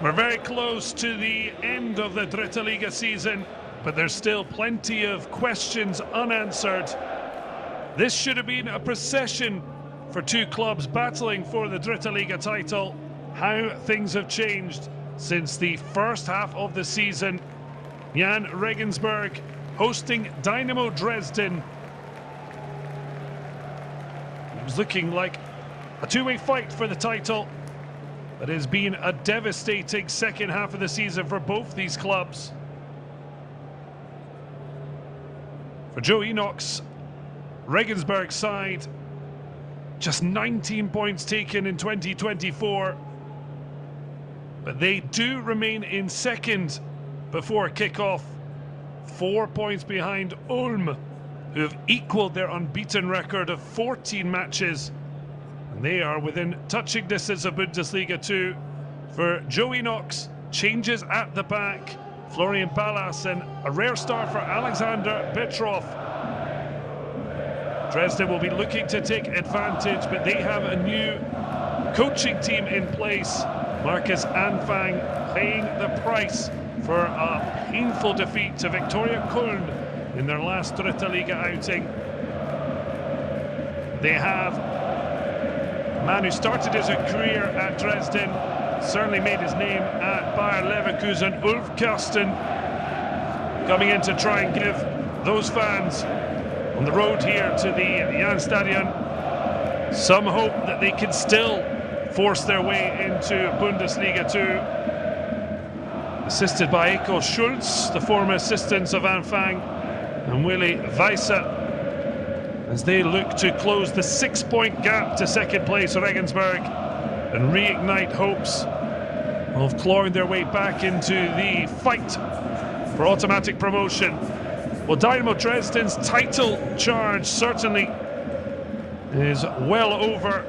We're very close to the end of the Dritte Liga season, but there's still plenty of questions unanswered. This should have been a procession for two clubs battling for the Dritte Liga title. How things have changed since the first half of the season. Jahn Regensburg hosting Dynamo Dresden. It was looking like a two-way fight for the title, but it has been a devastating second half of the season for both these clubs. For Joe Enoch's Regensburg side, just 19 points taken in 2024, but they do remain in second before kick-off, 4 points behind Ulm, who have equalled their unbeaten record of 14 matches, and they are within touching distance of Bundesliga 2. For Joe Enoch's, changes at the back, Florian Pallas and a rare start for Alexander Petrov. Dresden will be looking to take advantage, but they have a new coaching team in place. Marcus Anfang paying the price for a painful defeat to Viktoria Köln in their last Dritte Liga outing. They have a man who started his career at Dresden, certainly made his name at Bayer Leverkusen, Ulf Kirsten, coming in to try and give those fans on the road here to the Jahn Stadion some hope that they can still force their way into Bundesliga 2. Assisted by Eko Schulz, the former assistants of Anfang, and Willy Weisse, as they look to close the 6-point gap to second place Regensburg and reignite hopes of clawing their way back into the fight for automatic promotion. Well, Dynamo Dresden's title charge certainly is well over.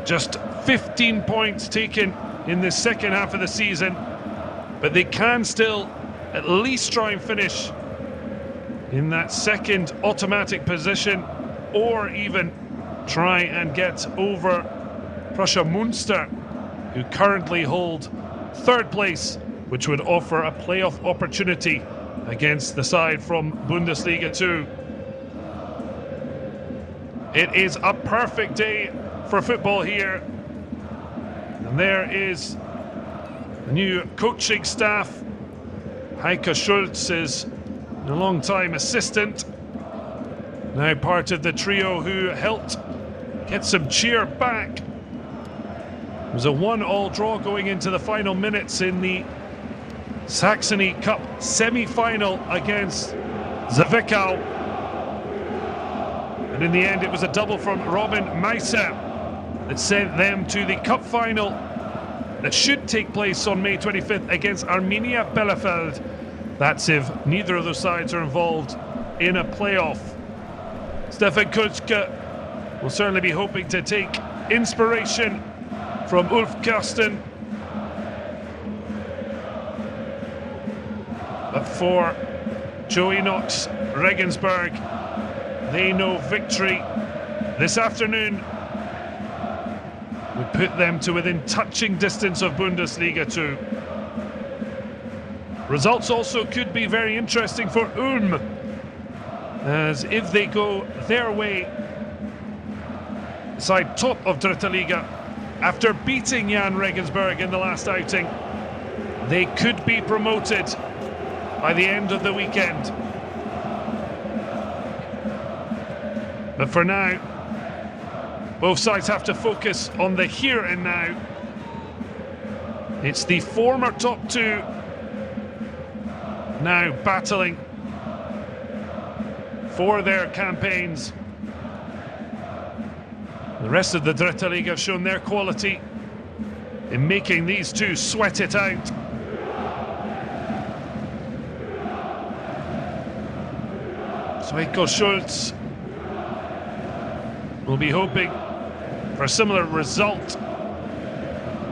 Just 15 points taken in the second half of the season, but they can still at least try and finish in that second automatic position, or even try and get over Prussia Münster, who currently hold third place, which would offer a playoff opportunity against the side from Bundesliga 2. It is a perfect day for football here. And there is a new coaching staff. Heike Schulz is a long-time assistant, now part of the trio who helped get some cheer back. It was a 1-1 draw going into the final minutes in the Saxony Cup semi-final against Zwickau. And in the end, it was a double from Robin Meisser that sent them to the cup final that should take place on May 25th against Arminia Bielefeld. That's if neither of those sides are involved in a playoff. Stefan Kutschke will certainly be hoping to take inspiration from Ulf Kirsten. But for Joe Enoch's Regensburg, they know victory this afternoon would put them to within touching distance of Bundesliga 2. Results also could be very interesting for Ulm, as if they go their way, side top of Dritte Liga, after beating Jahn Regensburg in the last outing, they could be promoted by the end of the weekend. But for now, both sides have to focus on the here and now. It's the former top two now battling for their campaigns. The rest of the Dritte Liga have shown their quality in making these two sweat it out. So Eko Schulz will be hoping for a similar result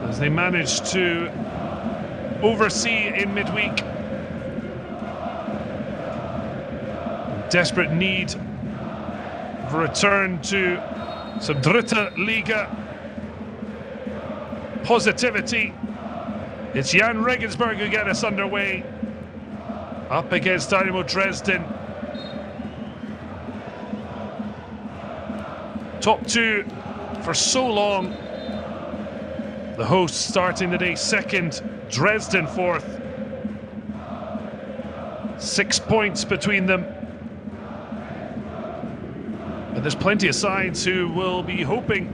as they manage to oversee in midweek. Desperate need for a return to some Dritte Liga positivity. It's Jahn Regensburg who get us underway. Up against Dynamo Dresden. Top two for so long. The hosts starting the day second, Dresden fourth. 6 points between them. But there's plenty of sides who will be hoping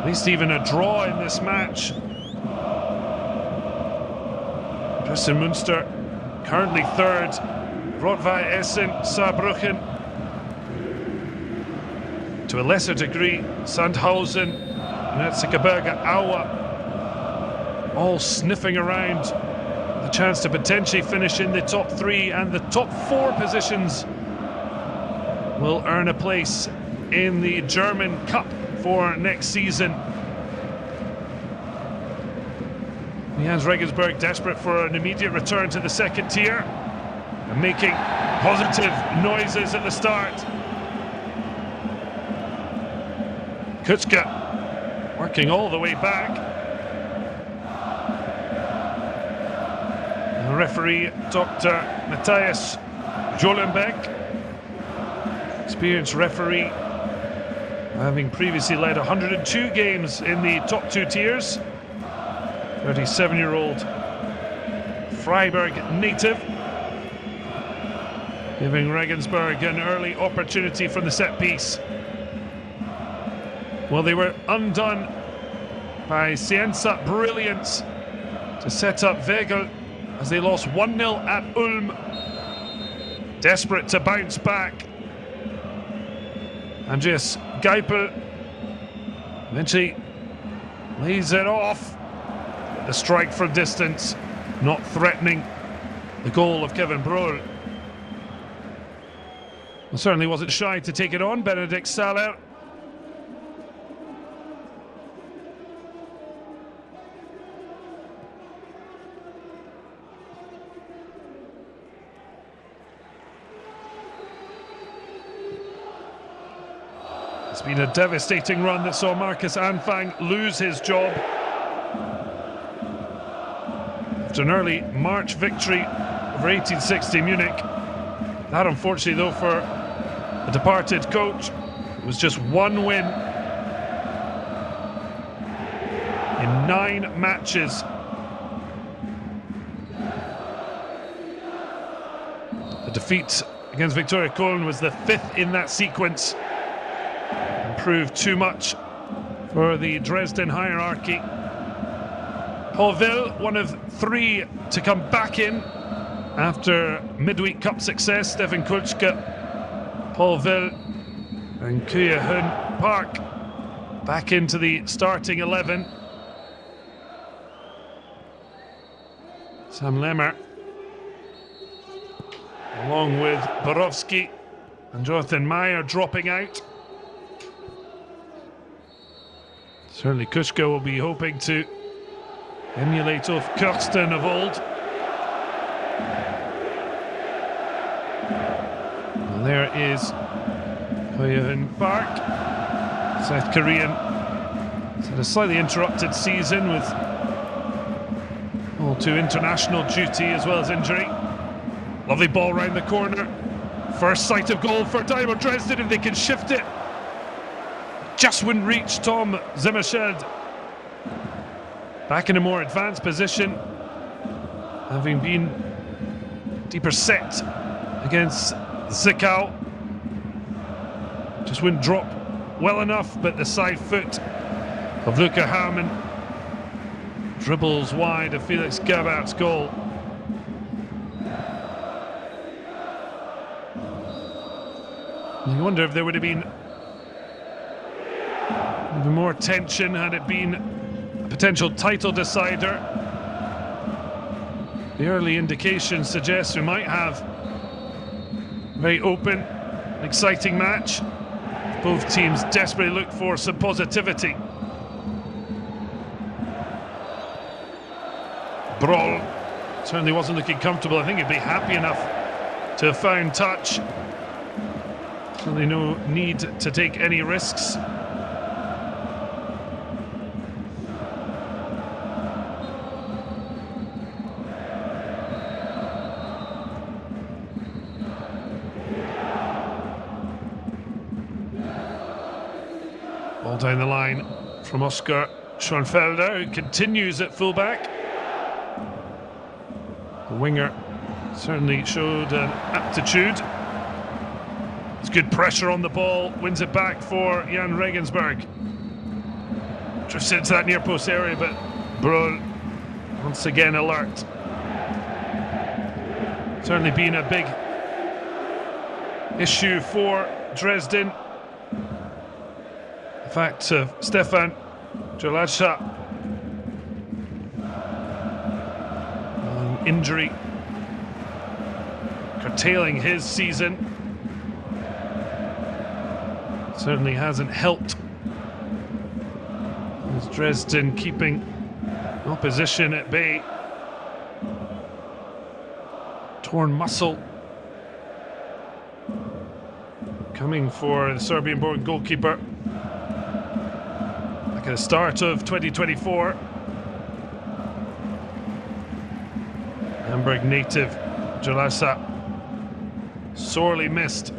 at least even a draw in this match. Dresden Münster currently third. Rot-Weiß Essen, Saarbrücken. To a lesser degree, Sandhausen, Erzgebirge Aue, all sniffing around the chance to potentially finish in the top three, and the top four positions will earn a place in the German Cup for next season. Jahn Regensburg desperate for an immediate return to the second tier and making positive noises at the start. Kutzke working all the way back. And the referee, Dr. Matthias Jolenbeck, experienced referee, having previously led 102 games in the top two tiers. 37-year-old Freiburg native, giving Regensburg an early opportunity from the set piece. Well, they were undone by Cienza brilliance to set up Wegel as they lost 1-0 at Ulm. Desperate to bounce back. Andreas Geipel eventually lays it off. The strike from distance, not threatening the goal of Kevin Brohl. Well, certainly wasn't shy to take it on, Benedikt Saller. It's been a devastating run that saw Marcus Anfang lose his job. After an early March victory over 1860 Munich. That, unfortunately, though, for a departed coach, was just one win in 9 matches. The defeat against Viktoria Köln was the 5th in that sequence. Proved too much for the Dresden hierarchy. Paul Will, one of 3 to come back in after midweek cup success. Stefan Kutzke, Paul Will and Kuya Hun Park back into the starting 11. Sam Lemmer, along with Borowski and Jonathan Meyer, dropping out. Certainly Kuszka will be hoping to emulate Ulf Kirsten of old. And there is Hyun Park, South Korean. He's had a slightly interrupted season with all too international duty as well as injury. Lovely ball round the corner. First sight of goal for Dynamo Dresden if they can shift it. Just wouldn't reach Tom Zimmerscheld. Back in a more advanced position, having been deeper set against Zwickau. Just wouldn't drop well enough, but the side foot of Luca Harman dribbles wide of Felix Gabart's goal. You wonder if there would have been even more tension had it been a potential title decider. The early indications suggest we might have a very open, exciting match. Both teams desperately look for some positivity. Brohl certainly wasn't looking comfortable. I think he'd be happy enough to have found touch. Certainly no need to take any risks. Ball down the line from Oscar Schoenfelder, who continues at fullback. The winger certainly showed an aptitude. It's good pressure on the ball, wins it back for Jahn Regensburg. Drifts into that near post area, but Brøhl once again alert. Certainly been a big issue for Dresden. The fact of Stefan Jolacha, injury curtailing his season, certainly hasn't helped. As Dresden keeping opposition at bay. Torn muscle coming for the Serbian-born goalkeeper. Like at the start of 2024. Hamburg native Jolaša sorely missed.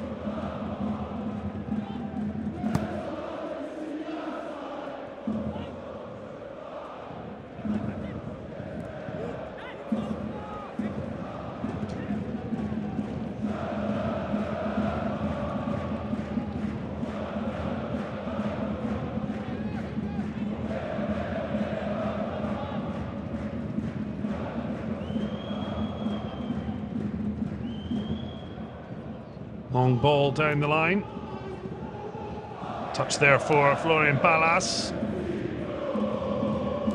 Long ball down the line. Touch there for Florian Ballas.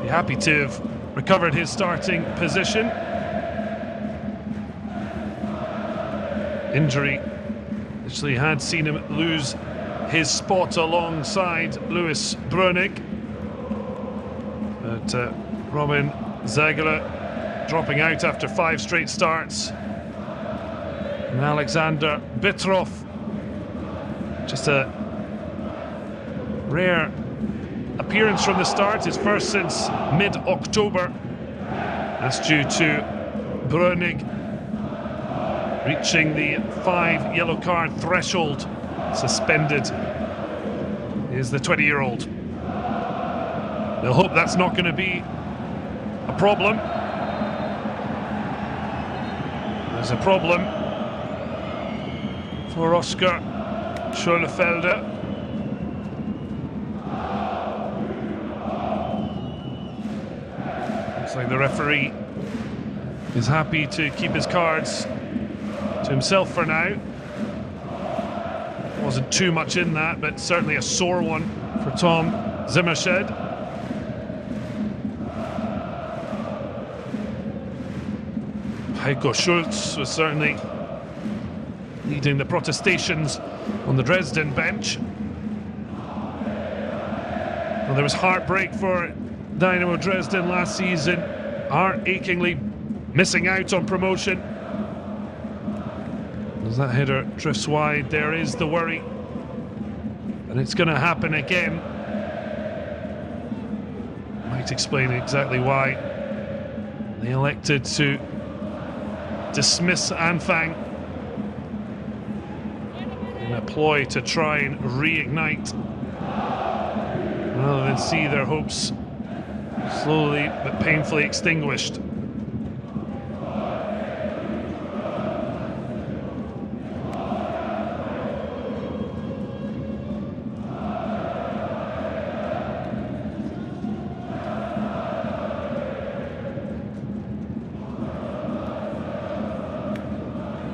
Be happy to have recovered his starting position. Injury actually had seen him lose his spot alongside Louis Brønig. But Robin Zagler dropping out after 5 straight starts. And Alexander Bitrov, just a rare appearance from the start, his first since mid-October. That's due to Brønig reaching the 5 yellow card threshold. Suspended is the 20-year-old. They'll hope that's not going to be a problem. There's a problem for Oscar Schoenfelder. Looks like the referee is happy to keep his cards to himself for now. Wasn't too much in that, but certainly a sore one for Tom Zimmershed. Heiko Schulz was certainly leading the protestations on the Dresden bench. Well, there was heartbreak for Dynamo Dresden last season, heart-achingly missing out on promotion. As that header drifts wide, there is the worry, and it's going to happen again. Might explain exactly why they elected to dismiss Anfang in a ploy to try and reignite, rather than see their hopes slowly but painfully extinguished.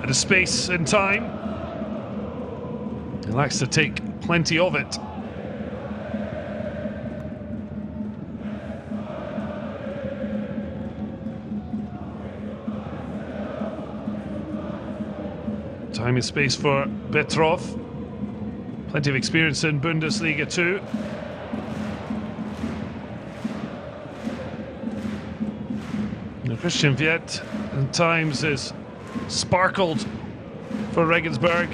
At a space and time, he likes to take plenty of it. Time and space for Petrov. Plenty of experience in Bundesliga too. And Christian Viet at times is sparkled for Regensburg.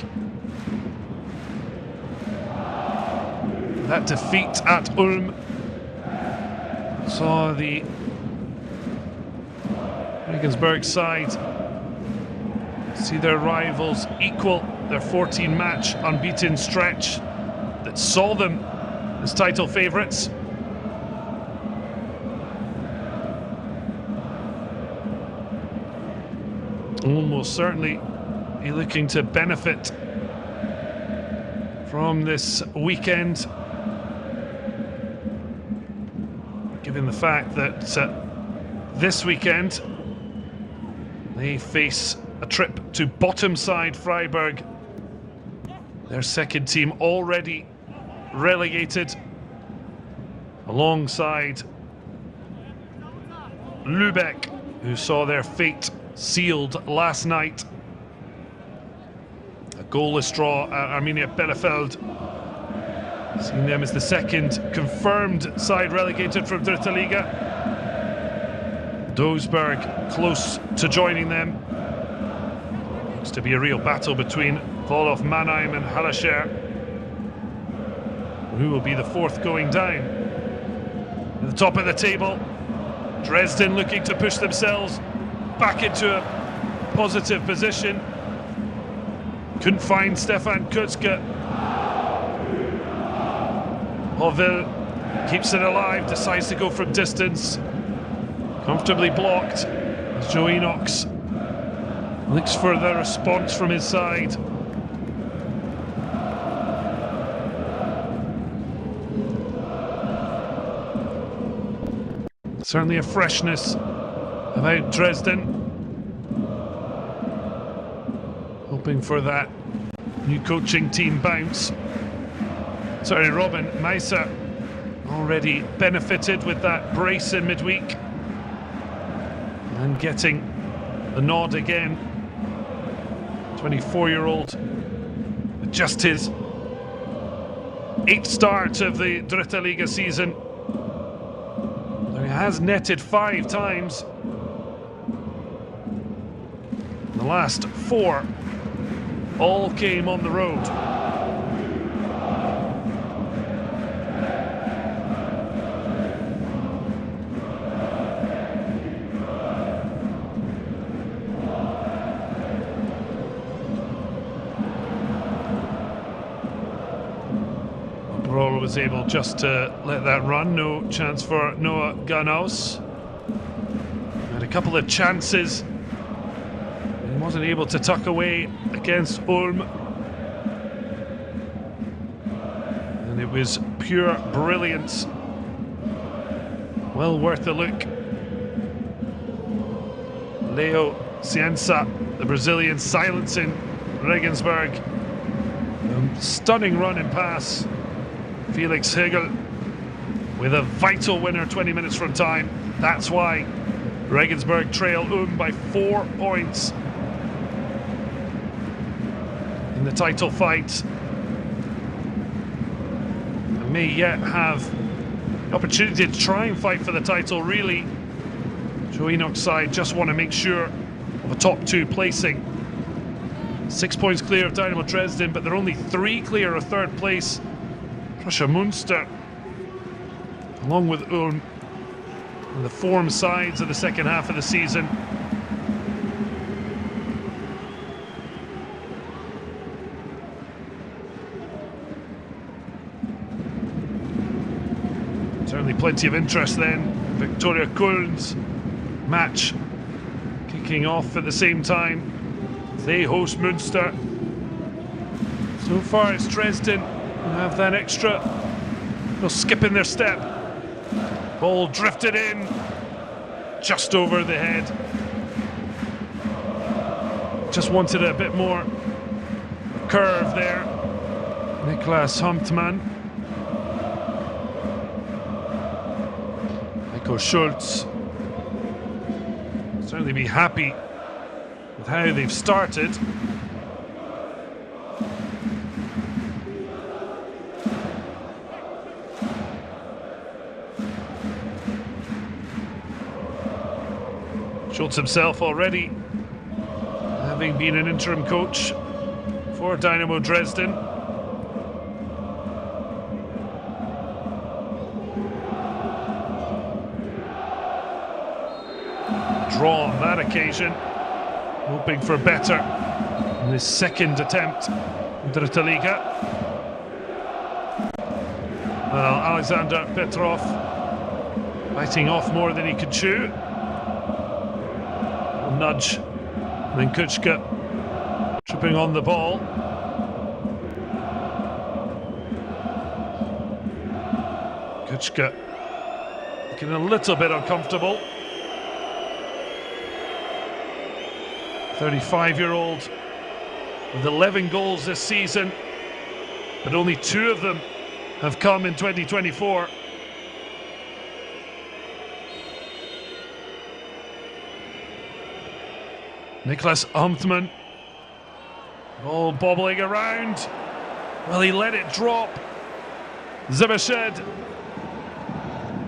That defeat at Ulm saw the Regensburg side see their rivals equal their 14-match unbeaten stretch that saw them as title favourites. Almost certainly be looking to benefit from this weekend, given the fact that this weekend they face a trip to bottom side Freiburg, their second team already relegated, alongside Lübeck, who saw their fate sealed last night. A goalless draw at Arminia Bielefeld, seeing them as the second confirmed side relegated from Dritte Liga. Duisburg close to joining them. Looks to be a real battle between Waldhof Mannheim and Hallerscher. Who will be the fourth going down? At the top of the table, Dresden looking to push themselves back into a positive position. Couldn't find Stefan Kutzke. Hoville keeps it alive, decides to go from distance. Comfortably blocked as Joe Enochs looks for the response from his side. Certainly a freshness about Dresden. Hoping for that new coaching team bounce. Sorry, Robin Meiser already benefited with that brace in midweek, and getting the nod again. 24-year-old, just his 8th start of the Dritte Liga season. He has netted 5 times. The last 4 all came on the road. Broll was able just to let that run. No chance for Noah Ganaus. Had a couple of chances. He wasn't able to tuck away against Ulm. And it was pure brilliance. Well worth a look. Leo Cienza, the Brazilian, silencing Regensburg. Stunning run and pass. Felix Hegel with a vital winner 20 minutes from time. That's why Regensburg trail by 4 points in the title fight, and may yet have the opportunity to try and fight for the title. Really, Joe Enoch's side just want to make sure of a top 2 placing. 6 points clear of Dynamo Dresden, but they're only 3 clear of 3rd place. Prussia Munster, along with Ulm, and the form sides of the second half of the season. Certainly plenty of interest then. Victoria Köln's match kicking off at the same time. They host Münster. So far it's Dresden who have that extra. They'll skip in their step. Ball drifted in just over the head. Just wanted a bit more curve there. Niklas Hamptmann. Heiko Schultz. Certainly be happy with how they've started. Schultz himself already having been an interim coach for Dynamo Dresden. Draw on that occasion, hoping for better in his second attempt in Dritte Liga. Well, Alexander Petrov biting off more than he could chew. A nudge, and then Kuchka tripping on the ball. Kuchka looking a little bit uncomfortable. 35-year-old with 11 goals this season, but only 2 of them have come in 2024. Niklas Amtman, ball bobbling around. Well, he let it drop. Zimmershed,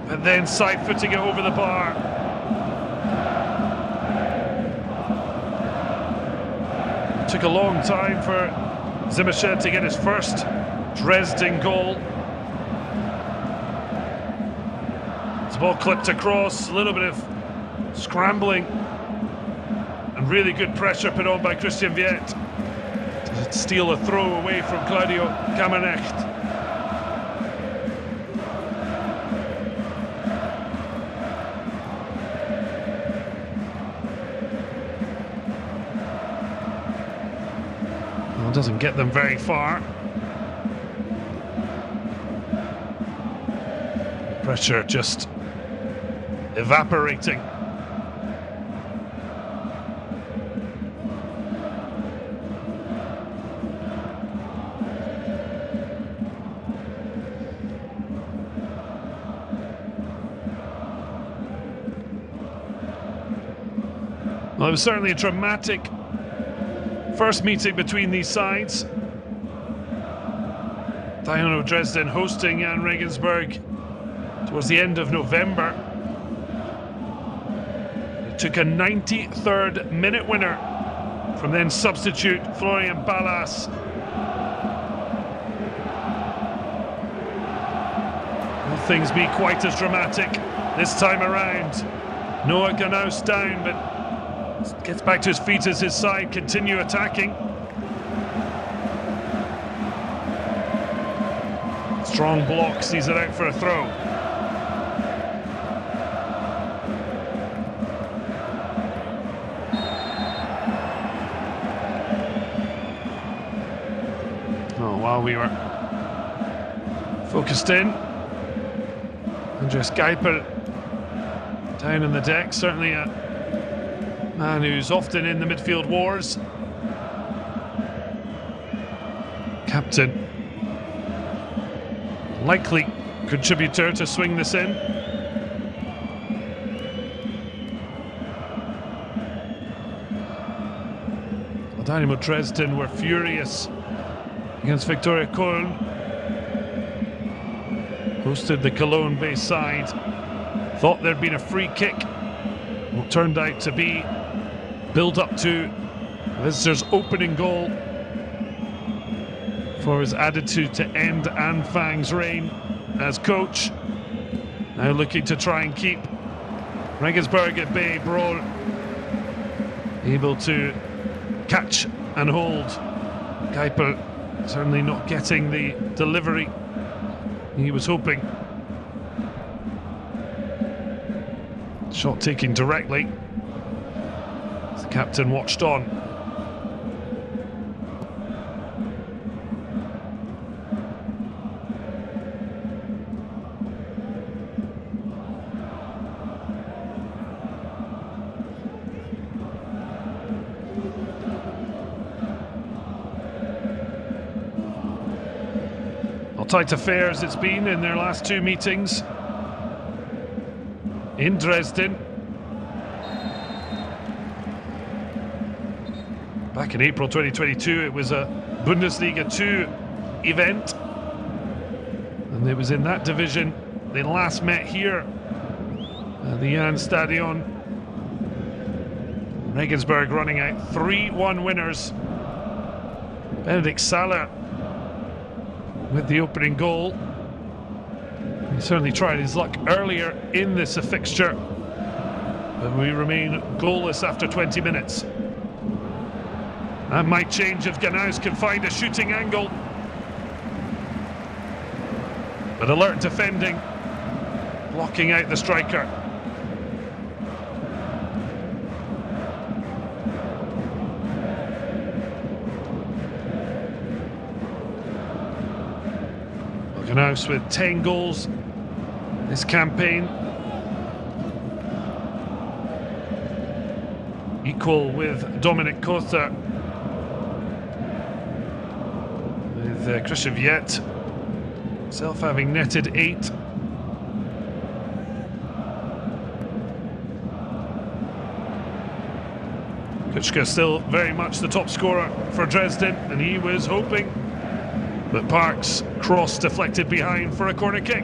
and then side-footing it over the bar. It took a long time for Zimmershed to get his first Dresden goal. The ball clipped across, a little bit of scrambling and really good pressure put on by Christian Viet to steal a throw away from Claudio Kammernecht. Well, doesn't get them very far. Pressure just evaporating. Well, it was certainly a dramatic first meeting between these sides. Dynamo Dresden hosting Jahn Regensburg towards the end of November. It took a 93rd minute winner from then substitute Florian Ballas. Will things be quite as dramatic this time around? Noah Ganaus down, but gets back to his feet as his side continue attacking. Strong block sees it out for a throw. Oh, while we were focused in, Andreas Geiper down on the deck, certainly a man who's often in the midfield wars. Captain, likely contributor to swing this in. Dynamo Dresden were furious against Victoria Köln. Hosted the Cologne-based side. Thought there'd been a free kick. What turned out to be build up to visitors' opening goal for his attitude to end An Fang's reign as coach. Now looking to try and keep Regensburg at bay. Brohl able to catch and hold. Kuiper certainly not getting the delivery he was hoping. Shot taken directly. The captain watched on. Well, tight affairs it's been in their last 2 meetings in Dresden. Back in April 2022, it was a Bundesliga 2 event, and it was in that division they last met here at the Jahn Stadion. Regensburg running out 3-1 winners. Benedikt Saller with the opening goal. He certainly tried his luck earlier in this fixture, but we remain goalless after 20 minutes. That might change if Ganaus can find a shooting angle. But alert defending, blocking out the striker. House with 10 goals this campaign, equal with Dominic Kota, with Christian Viet himself having netted 8. Kuczka still very much the top scorer for Dresden, and he was hoping but Park's cross deflected behind for a corner kick.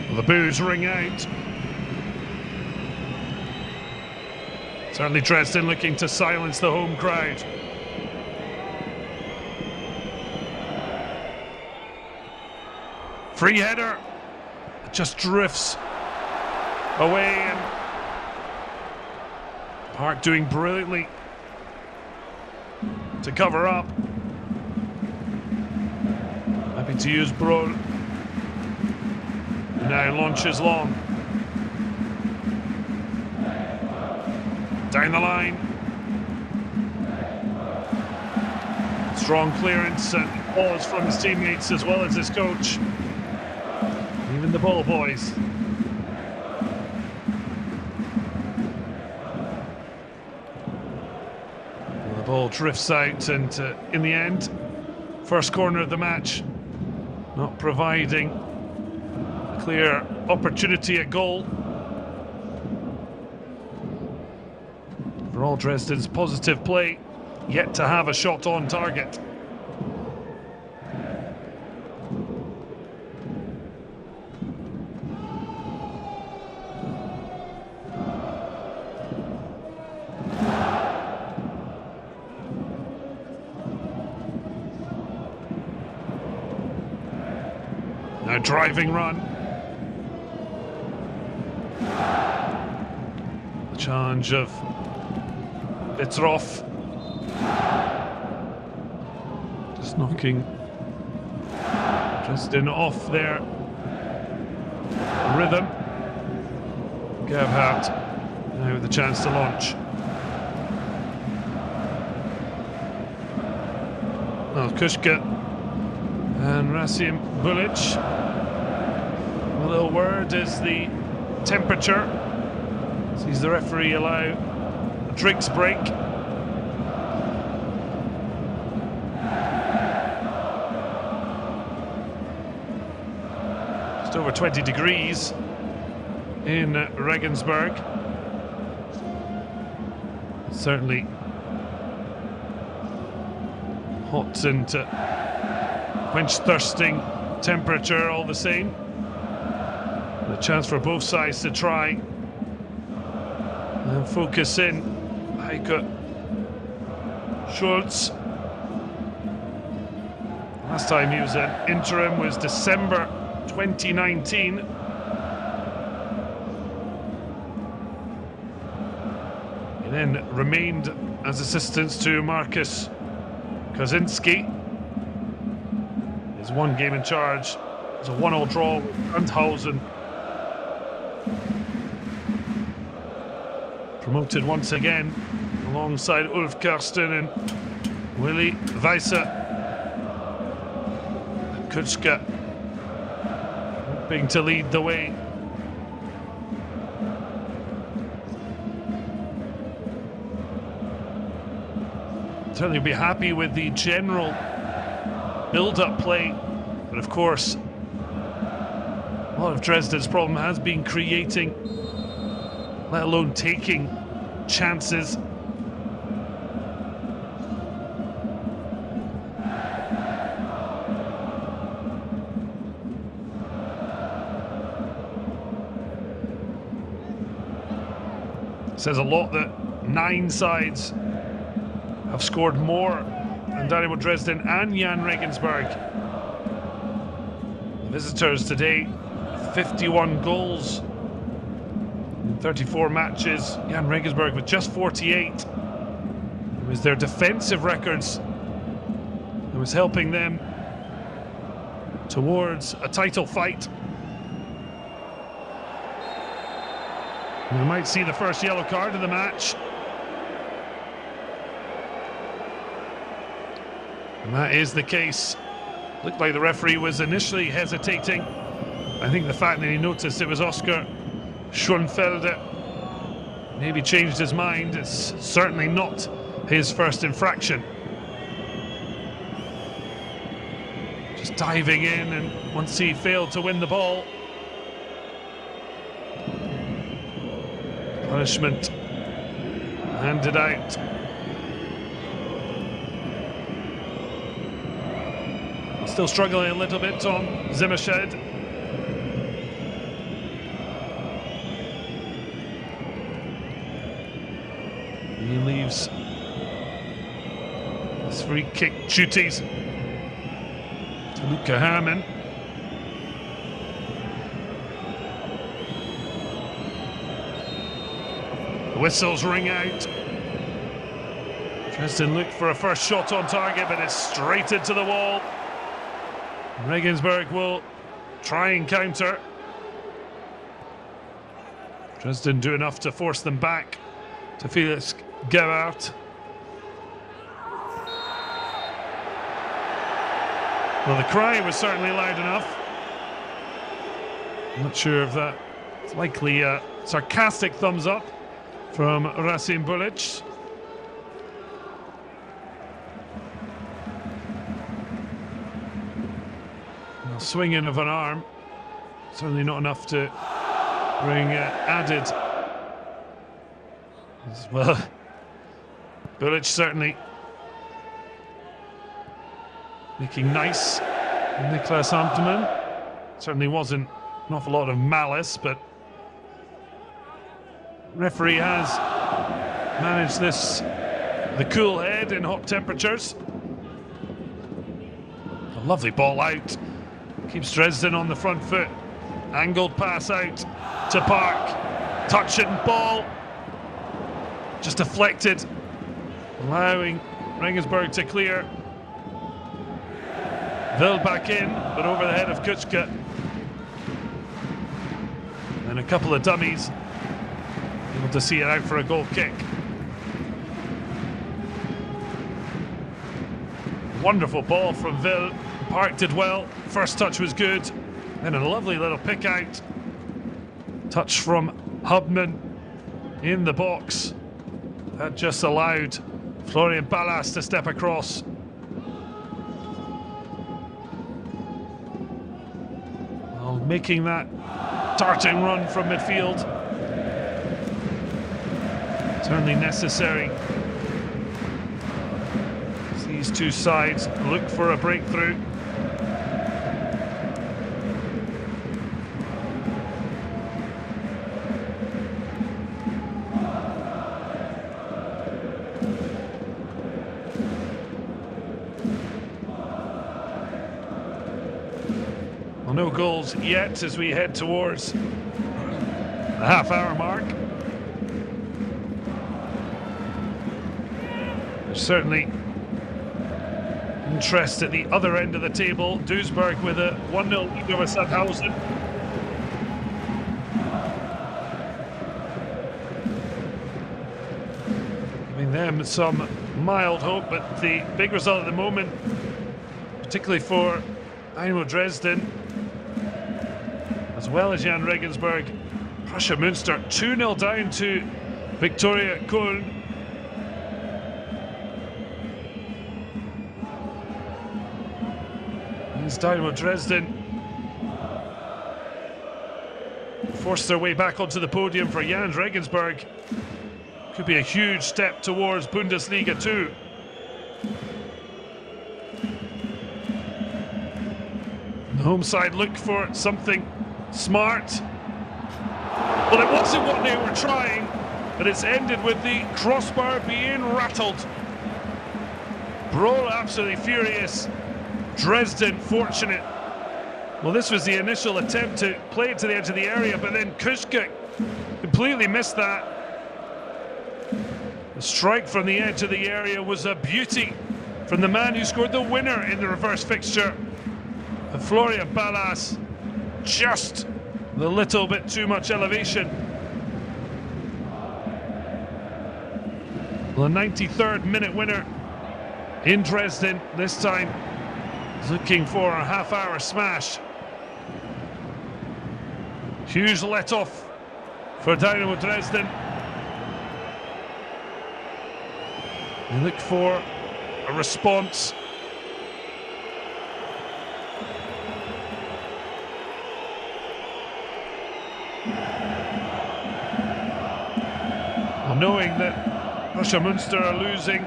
Well, the boos ring out. Certainly Dresden looking to silence the home crowd. Free header, it just drifts away, and Park doing brilliantly to cover up. Happy to use Brol. Now launches long. Down the line. Strong clearance and pause from his teammates as well as his coach. Even the ball boys. Well, the ball drifts out, and in the end, first corner of the match, not providing a clear opportunity at goal. For all Dresden's positive play, yet to have a shot on target. Now driving run. The challenge of Petrov. Just knocking Dresden off their rhythm. Gerhardt now with the chance to launch. Well, Kuczka and Rasim Bulic. A little word is the temperature. Sees the referee allow a drinks break. Just over 20 degrees in Regensburg. Certainly hot and quench-thirsting temperature all the same. A chance for both sides to try and focus in. Heike Schultz. Last time he was an interim was December 2019. He then remained as assistants to Markus Kozinski. His one game in charge was a 1-1 draw with Sandhausen. Promoted once again alongside Ulf Karsten and Willi Weiser. Kuczka hoping to lead the way. Certainly be happy with the general build-up play, but of course a lot of Dresden's problem has been creating, let alone taking chances. It says a lot that 9 sides have scored more than Dynamo Dresden and Jahn Regensburg Visitors today, 51 goals in 34 matches. Jahn Regensburg with just 48. It was their defensive records that was helping them towards a title fight. We might see the first yellow card of the match. And that is the case. Looked like the referee was initially hesitating. I think the fact that he noticed it was Oscar Schoenfelder maybe changed his mind. It's certainly not his first infraction. Just diving in, and once he failed to win the ball, punishment handed out. Still struggling a little bit, Tom Zimmershed. He leaves his free kick duties to Luca Herrmann. The whistles ring out. Dresden looked for a first shot on target, but it's straight into the wall. Regensburg will try and counter. Dresden do enough to force them back to Felix Gerhardt. Well, the cry was certainly loud enough. I'm not sure if that. It's likely a sarcastic thumbs up from Rasim Bulic. Swinging of an arm, certainly not enough to bring added as well. Bulic certainly making nice. Niklas Amtman certainly wasn't an awful lot of malice, but referee has managed this, the cool head in hot temperatures. A lovely ball out. Keeps Dresden on the front foot. Angled pass out to Park. Touch and ball. Just deflected. Allowing Regensburg to clear. Will back in, but over the head of Kuchka. And a couple of dummies. Able to see it out for a goal kick. Wonderful ball from Will. Park did well. First touch was good. Then a lovely little pick out. Touch from Hubman in the box. That just allowed Florian Ballas to step across. Well, making that darting run from midfield. Certainly necessary. These two sides look for a breakthrough. Well, no goals yet as we head towards the half-hour mark. There's certainly interest at the other end of the table. Duisburg with a 1-0 lead over Sandhausen. Giving them some mild hope, but the big result at the moment, particularly for Dynamo Dresden, as well as Jahn Regensburg, Prussia Münster 2-0 down to Viktoria Köln. Dynamo Dresden forced their way back onto the podium for Jahn Regensburg. Could be a huge step towards Bundesliga 2. The home side look for something smart. Well, it wasn't what they were trying, but it's ended with the crossbar being rattled. Brohl absolutely furious. Dresden fortunate Well, this was the initial attempt to play it to the edge of the area, but then Kuszka completely missed that. The strike from the edge of the area was a beauty from the man who scored the winner in the reverse fixture. Florian Ballas, just the little bit too much elevation. Well, a 93rd minute winner in Dresden, this time looking for a half-hour smash. Huge let-off for Dynamo Dresden. They look for a response. Well, knowing that Russia Munster are losing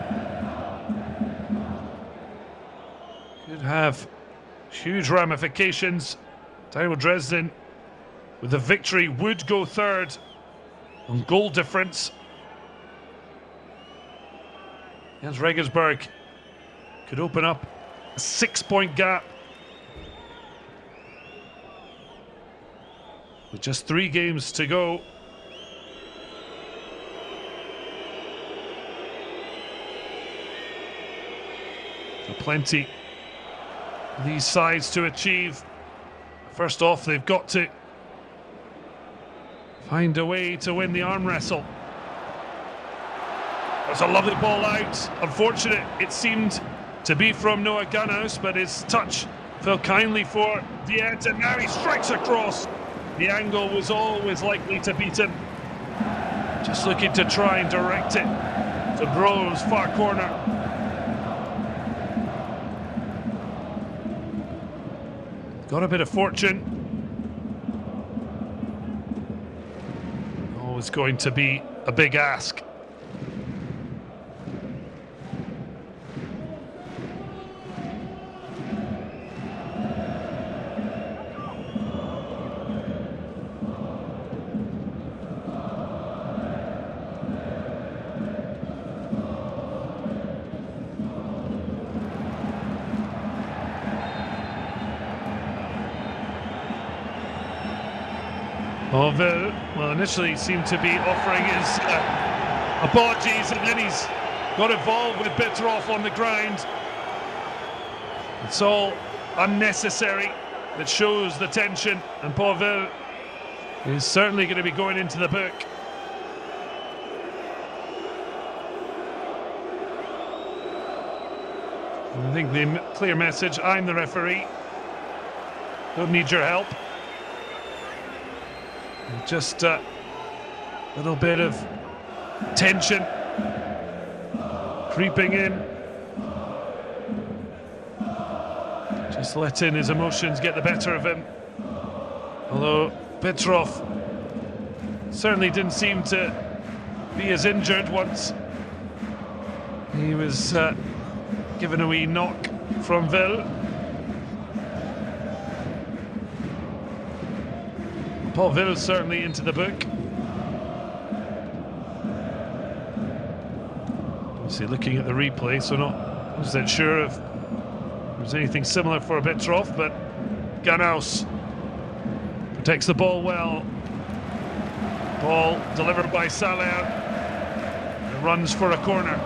could have huge ramifications. Dynamo Dresden with a victory would go third on goal difference. Jahn Regensburg could open up a 6-point gap with just 3 games to go. So plenty of these sides to achieve. First off, they've got to find a way to win the arm wrestle. There's a lovely ball out. Unfortunate, it seemed to be from Noah Gunnaus, but his touch fell kindly for Diet, and now he strikes across. The angle was always likely to beat him. Just looking to try and direct it to Bro's far corner. Got a bit of fortune. Always going to be a big ask. Orville, well, initially seemed to be offering his apologies, and then he's got involved with Bitrov on the ground. It's all unnecessary. It shows the tension, and Orville is certainly going to be going into the book. I think the clear message: I'm the referee. Don't need your help. Just a little bit of tension creeping in. Just letting his emotions get the better of him. Although Petrov certainly didn't seem to be as injured once he was given a wee knock from Ville. Paul Ville certainly into the book. Obviously looking at the replay, so not 100% sure if there's anything similar for Bitrov, but Gunnaus protects the ball well. Ball delivered by Saler. It runs for a corner.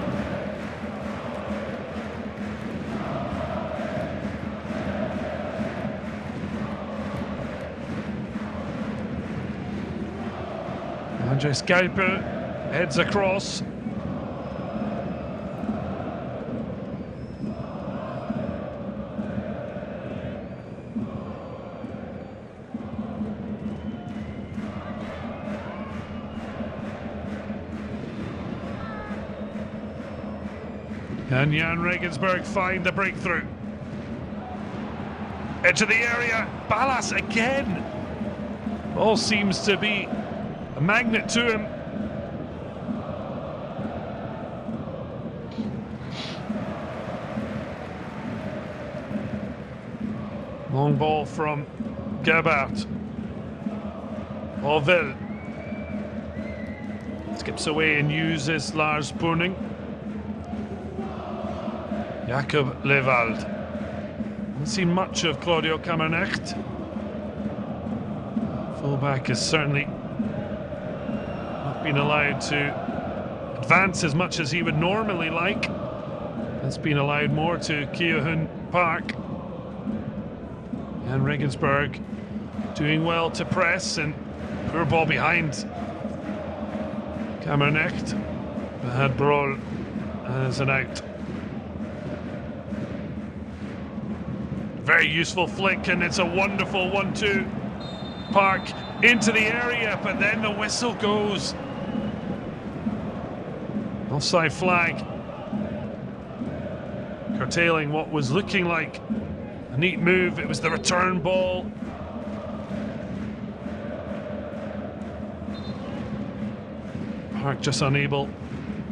Andre Skyper heads across. And Jahn Regensburg find the breakthrough. Edge of the area, Ballas again. All seems to be a magnet to him. Long ball from Gebhardt. Orville skips away and uses Lars Boning. Jakob Lewald. Haven't seen much of Claudio Kammernecht. Fullback has certainly not been allowed to advance as much as he would normally like. Has been allowed more to Kyohun Park. Jahn Regensburg doing well to press, and poor ball behind Kammernecht, but had Brol as an out. Very useful flick, and it's a wonderful 1-2. Park into the area, but then the whistle goes. Offside flag, curtailing what was looking like a neat move. It was the return ball. Park just unable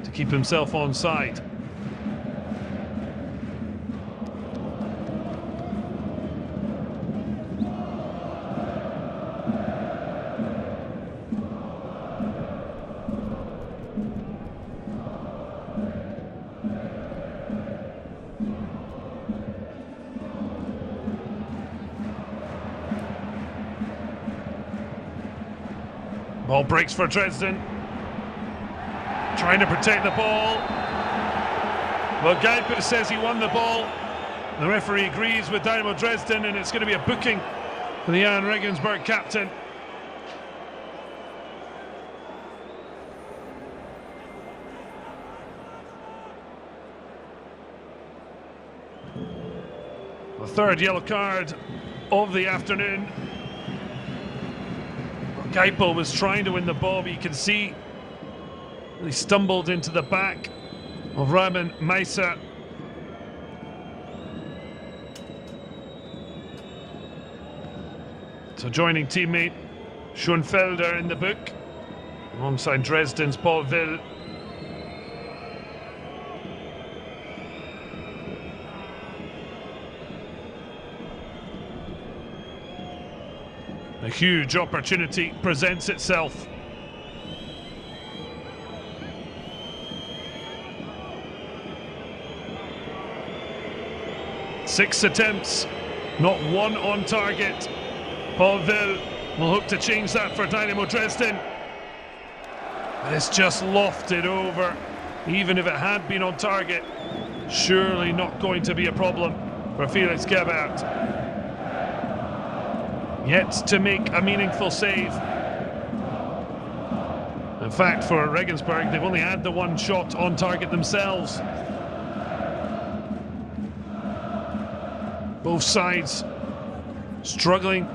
to keep himself onside. Ball breaks for Dresden. Trying to protect the ball. Well, Geiper says he won the ball. The referee agrees with Dynamo Dresden, and it's going to be a booking for the Jahn Regensburg captain. The third yellow card of the afternoon. Geipel was trying to win the ball, but you can see he stumbled into the back of Raman Meiser. So joining teammate Schoenfelder in the book, alongside Dresden's Paul Will. A huge opportunity presents itself. Six attempts, not one on target. Paul Will will hope to change that for Dynamo Dresden. But it's just lofted over. Even if it had been on target, surely not going to be a problem for Felix Gebhardt. Yet to make a meaningful save. In fact, for Regensburg, they've only had the one shot on target themselves. Both sides struggling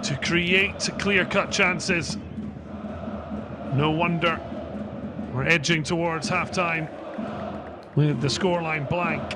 to create clear-cut chances. No wonder we're edging towards half-time with the scoreline blank.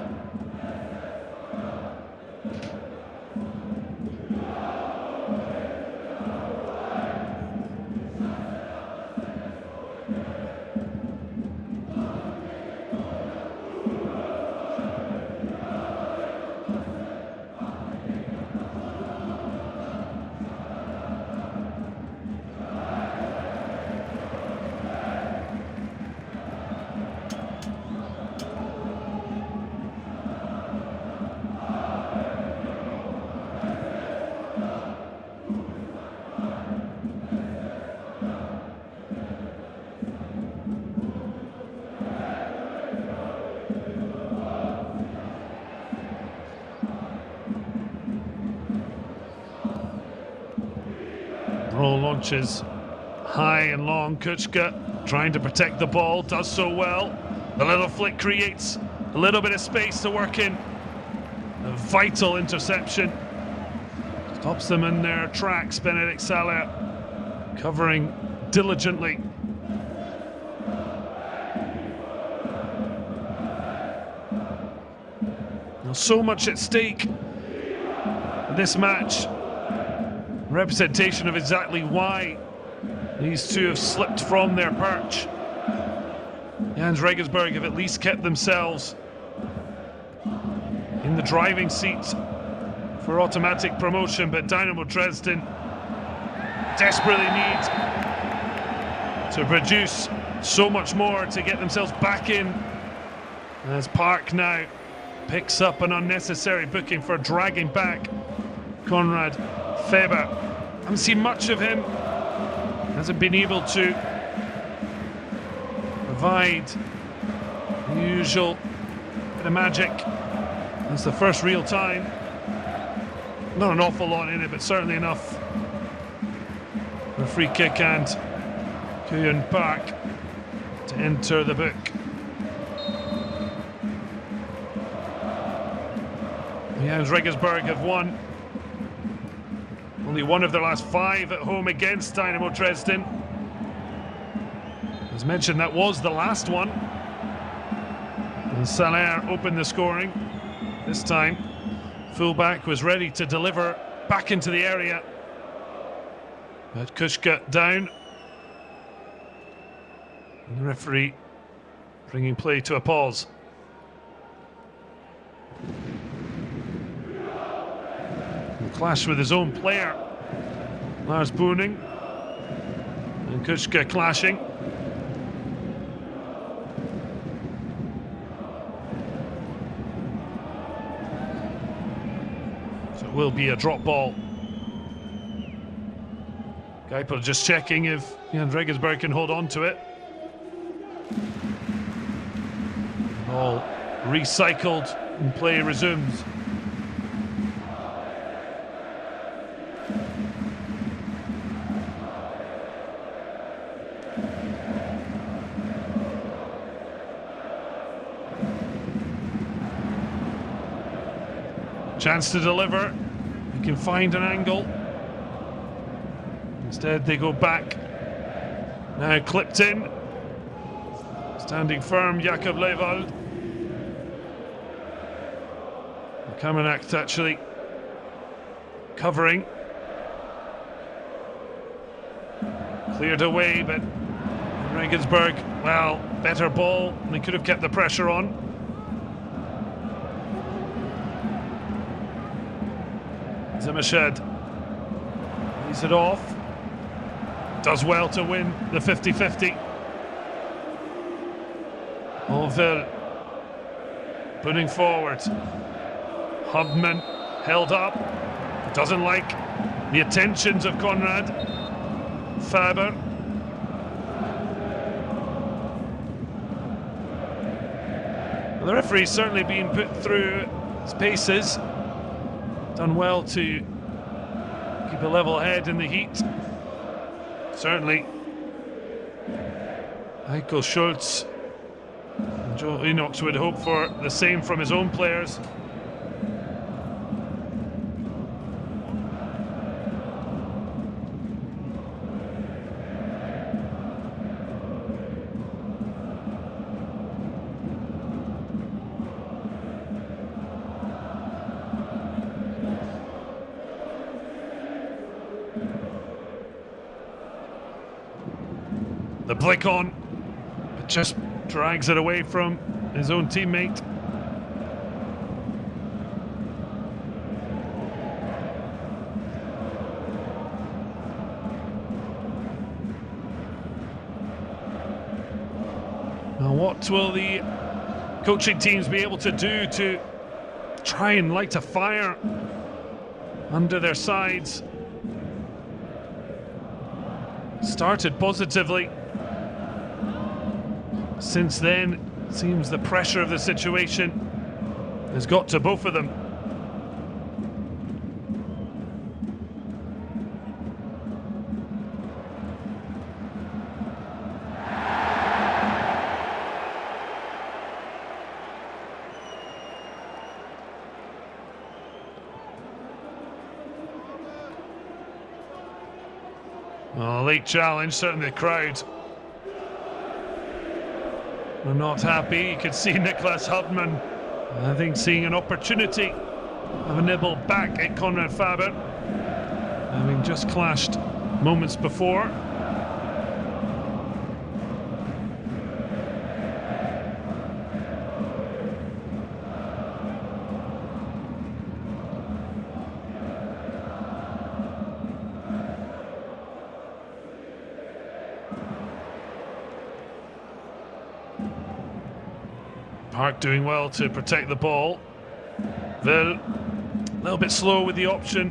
Roll launches high and long. Kuchka trying to protect the ball, does so well. The little flick creates a little bit of space to work in. A vital interception. Stops them in their tracks. Benedict Salah covering diligently. Now, so much at stake in this match. Representation of exactly why these two have slipped from their perch. Jahn Regensburg have at least kept themselves in the driving seat for automatic promotion, but Dynamo Dresden desperately need to produce so much more to get themselves back in, as Park now picks up an unnecessary booking for dragging back Konrad Faber. Haven't seen much of him. Hasn't been able to provide the usual bit of magic. That's the first real time. Not an awful lot in it, but certainly enough for a free kick and Kuyen Park to enter the book. Jahn Regensburg have won only one of their last 5 at home against Dynamo Dresden. As mentioned, that was the last one. And Salaire opened the scoring. This time, fullback was ready to deliver back into the area. But Kushka down. And the referee bringing play to a pause. Clash with his own player, Lars Boning, and Kushka clashing. So it will be a drop ball. Kuiper just checking if Jahn Regensburg can hold on to it. Ball recycled and play resumes. Chance to deliver. He can find an angle. Instead, they go back. Now clipped in. Standing firm, Jakob Levold. Kamenak actually covering. Cleared away, but Regensburg, well, better ball. They could have kept the pressure on. Zimmershed leaves it off. Does well to win the 50-50. Olver putting forward. Hubman held up. Doesn't like the attentions of Conrad. Faber. Well, the referee's certainly been put through his paces. Done well to keep a level head in the heat. Certainly. Michael Schultz and Joe Enox would hope for the same from his own players. The blick on, but just drags it away from his own teammate. Now, what will the coaching teams be able to do to try and light a fire under their sides? Started positively. Since then, it seems the pressure of the situation has got to both of them. Well, a late challenge, certainly the crowd are not happy. You could see Niklas Hubman, I think, seeing an opportunity of a nibble back at Conrad Faber, having just clashed moments before. Park doing well to protect the ball. Will, a little bit slow with the option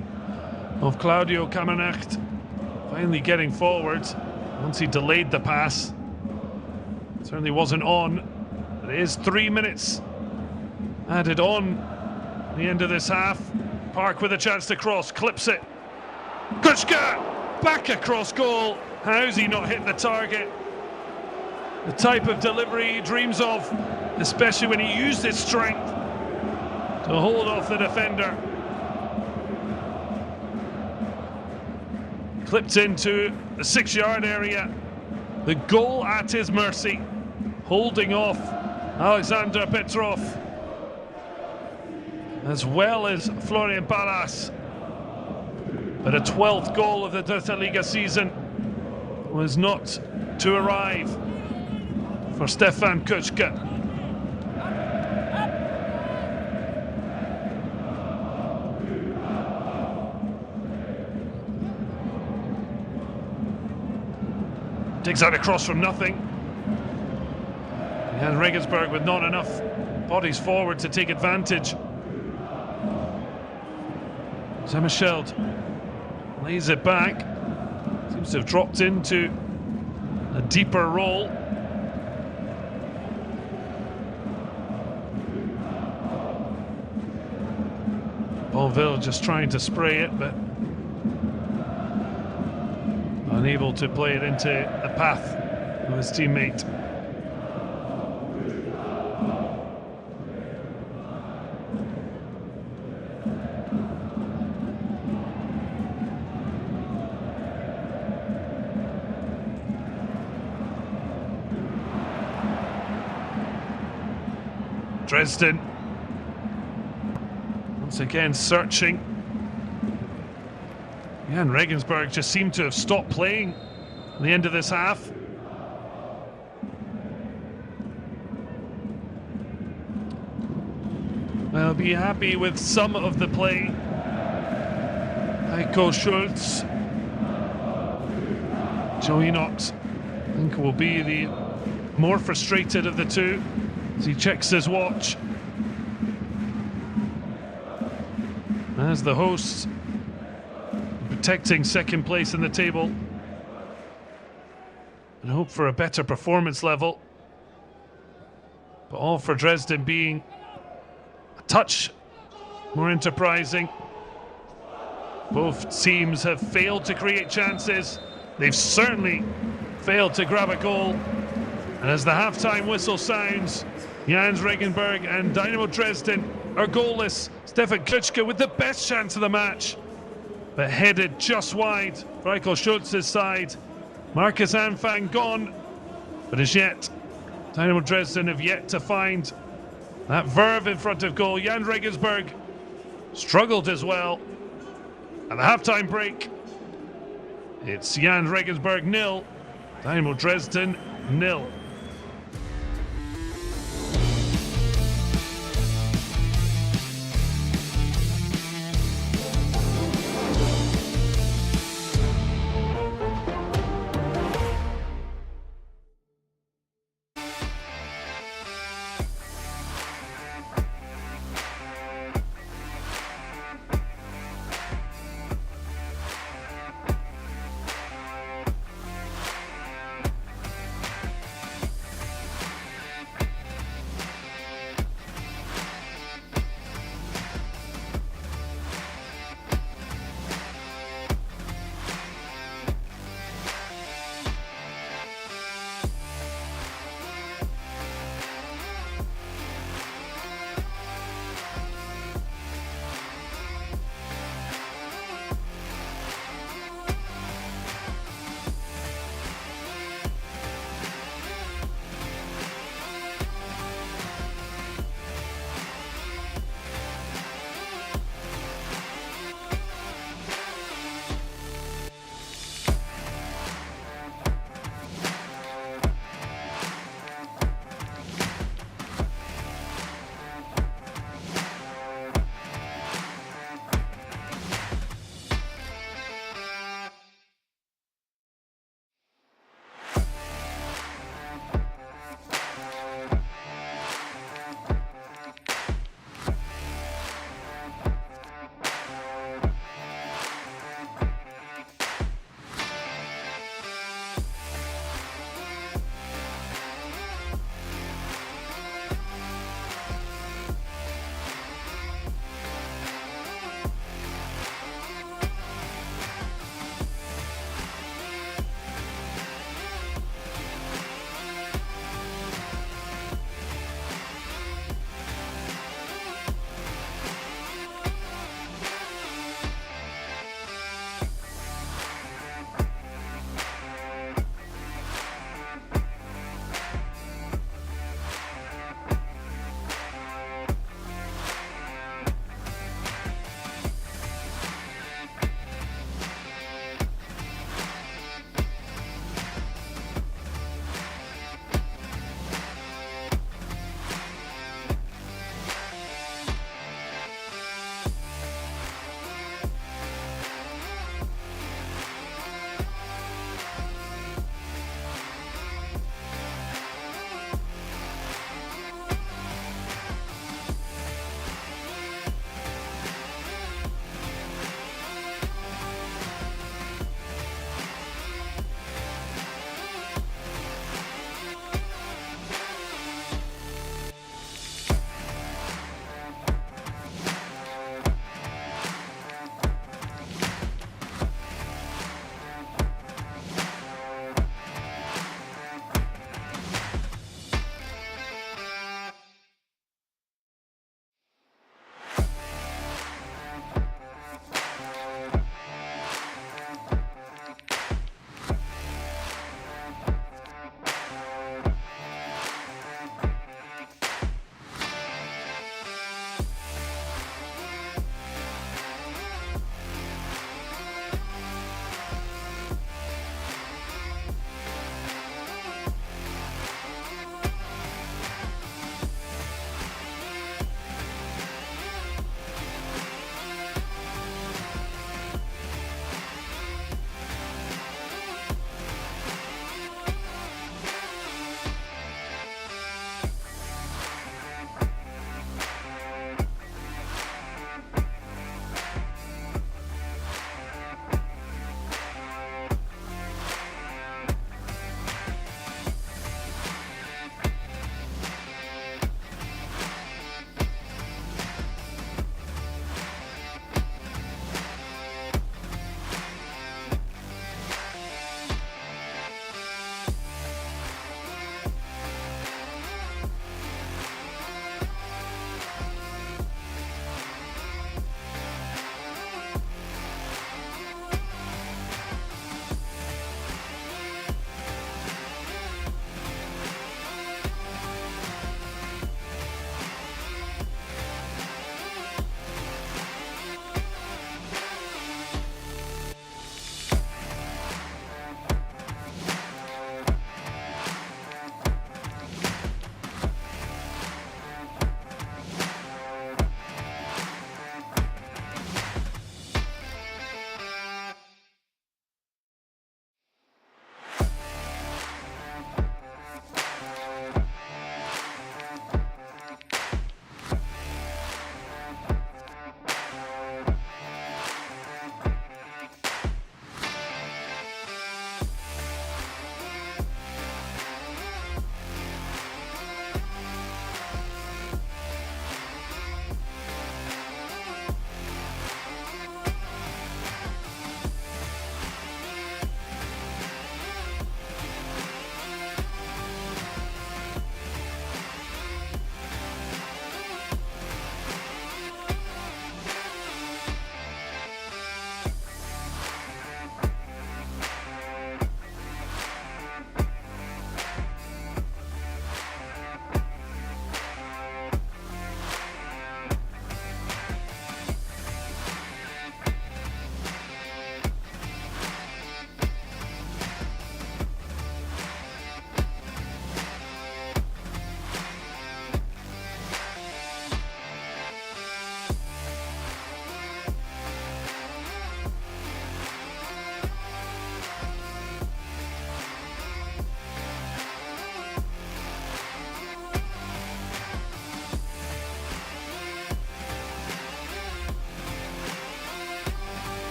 of Claudio Kammernacht, finally getting forward once he delayed the pass. Certainly wasn't on, but it is 3 minutes added on the end of this half. Park with a chance to cross, clips it. Kuczka back across goal. How's he not hit the target? The type of delivery he dreams of, especially when he used his strength to hold off the defender. Clipped into the 6-yard area. The goal at his mercy, holding off Alexander Petrov, as well as Florian Ballas. But a 12th goal of the Dritte Liga season was not to arrive for Stefan Kuczka. Digs out across from nothing. Jahn Regensburg with not enough bodies forward to take advantage. Zemmerscheld lays it back. Seems to have dropped into a deeper role. Bonville just trying to spray it, but unable to play it into the path of his teammate. Dresden once again searching. Jahn Regensburg just seemed to have stopped playing at the end of this half. I'll be happy with some of the play. Heiko Schultz. Joey Knox, I think, will be the more frustrated of the two as he checks his watch. As the hosts, protecting second place in the table and hope for a better performance level. But all for Dresden being a touch more enterprising. Both teams have failed to create chances. They've certainly failed to grab a goal. And as the halftime whistle sounds, Jahn Regensburg and Dynamo Dresden are goalless. Stefan Kuczka with the best chance of the match, but headed just wide for Heiko Schultz's side. Marcus Anfang gone, but as yet, Dynamo Dresden have yet to find that verve in front of goal. Jahn Regensburg struggled as well. At the halftime break, it's Jahn Regensburg 0, Dynamo Dresden 0.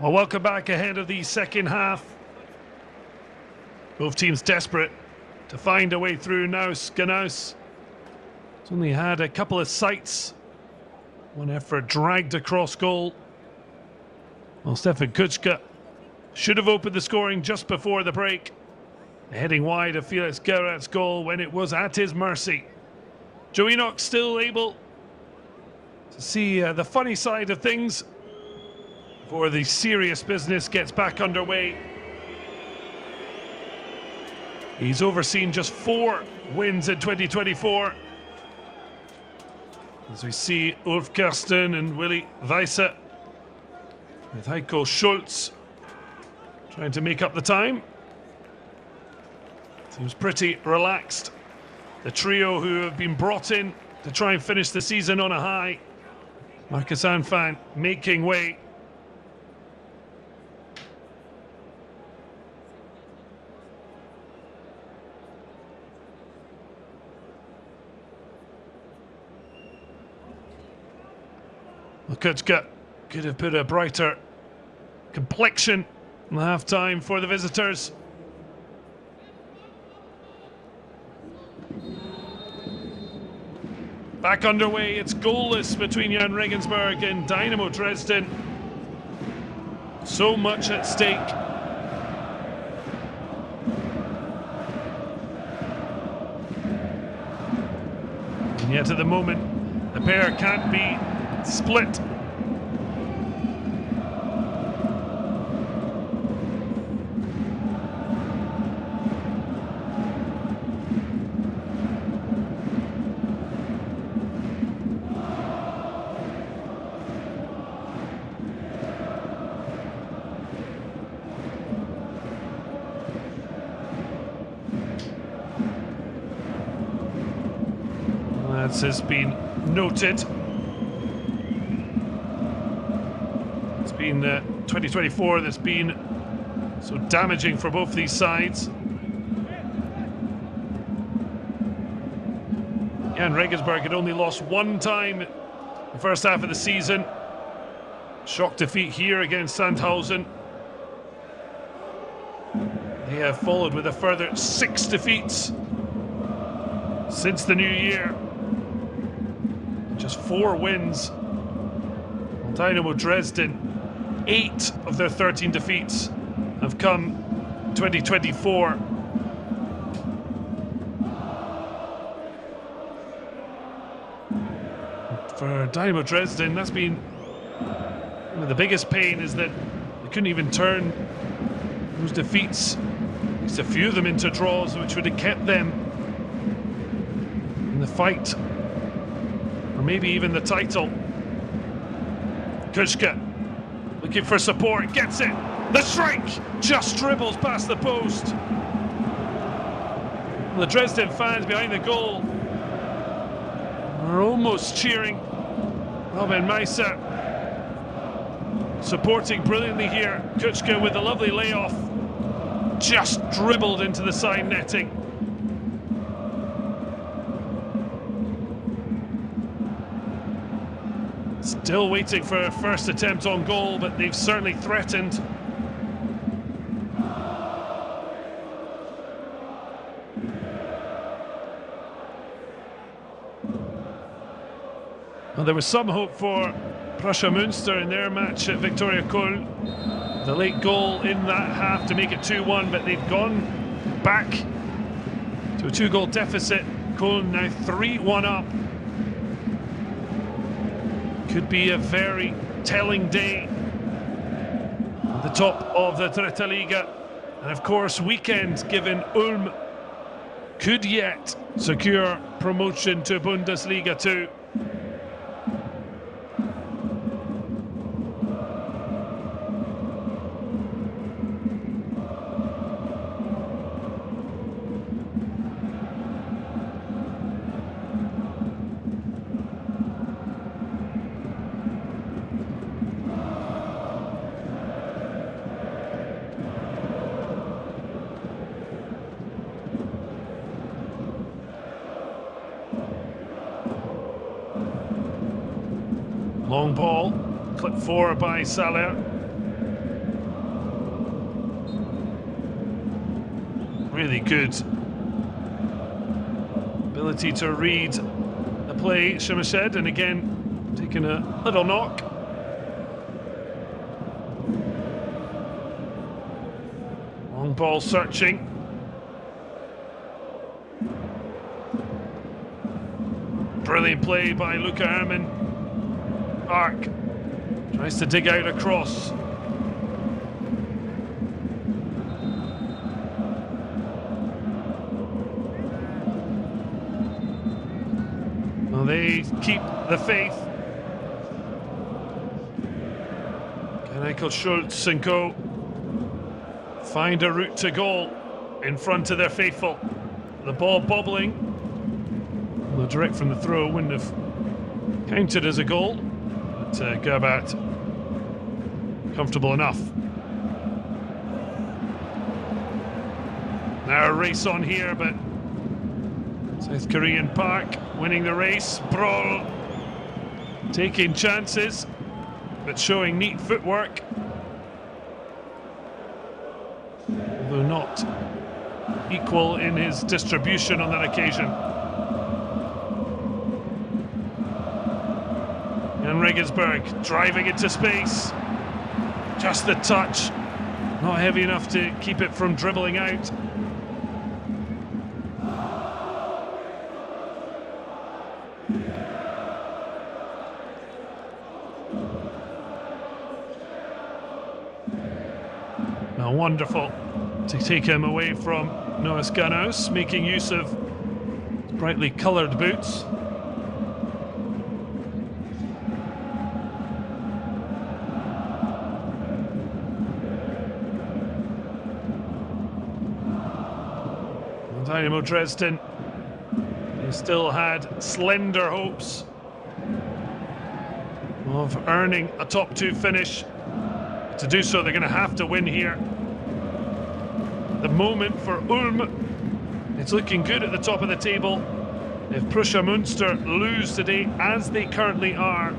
Well, welcome back ahead of the second half. Both teams desperate to find a way through now. Ganaus has only had a couple of sights. One effort dragged across goal. Well, Stefan Kuczka should have opened the scoring just before the break. Heading wide of Felix Gerrard's goal when it was at his mercy. Joe Enoch still able to see the funny side of things before the serious business gets back underway. He's overseen just 4 wins in 2024. As we see Ulf Kirsten and Willy Weisse with Heiko Schultz trying to make up the time. Seems pretty relaxed. The trio who have been brought in to try and finish the season on a high. Marcus Anfang making way. Kuczka could have put a brighter complexion in the half-time for the visitors. Back underway, it's goalless between Jahn Regensburg and Dynamo Dresden. So much at stake. And yet at the moment, the pair can't be split. That has been noted. It's been 2024 that's been so damaging for both these sides. Jahn Regensburg had only lost 1 time in the first half of the season. Shock defeat here against Sandhausen. They have followed with a further 6 defeats since the new year. Just 4 wins. Dynamo Dresden, 8 of their 13 defeats have come 2024. For Dynamo Dresden, that's been the biggest pain, is that they couldn't even turn those defeats, at least a few of them, into draws, which would have kept them in the fight, or maybe even the title. Kuczka looking for support, gets it. The strike just dribbles past the post. The Dresden fans behind the goal are almost cheering. Robin Meiser supporting brilliantly here. Kuczka with a lovely layoff, just dribbled into the side netting. Still waiting for a first attempt on goal, but they've certainly threatened. Well, there was some hope for Prussia Münster in their match at Victoria Köln. The late goal in that half to make it 2-1, but they've gone back to a 2-goal deficit. Köln now 3-1 up. Could be a very telling day at the top of the Dritte Liga. And of course, weekend, given Ulm could yet secure promotion to Bundesliga 2. Long ball, clipped forward by Saler. Really good ability to read the play, Shemashed, and again taking a little knock. Long ball searching. Brilliant play by Luca Hermann. Park tries to dig out across. Well, they keep the faith. Michael Schultz and co find a route to goal in front of their faithful. The ball bobbling. Well, direct from the throw wouldn't have counted as a goal, but Gerbat comfortable enough. Now a race on here, but South Korean Park winning the race. Brawl taking chances, but showing neat footwork. Although not equal in his distribution on that occasion. Jahn Regensburg driving into space. Just the touch. Not heavy enough to keep it from dribbling out. Now wonderful to take him away from Noas Ganos, making use of brightly coloured boots. Dynamo Dresden, they still had slender hopes of earning a top two finish. To do so, they're going to have to win here. The moment for Ulm, it's looking good at the top of the table. If Borussia Münster lose today, as they currently are,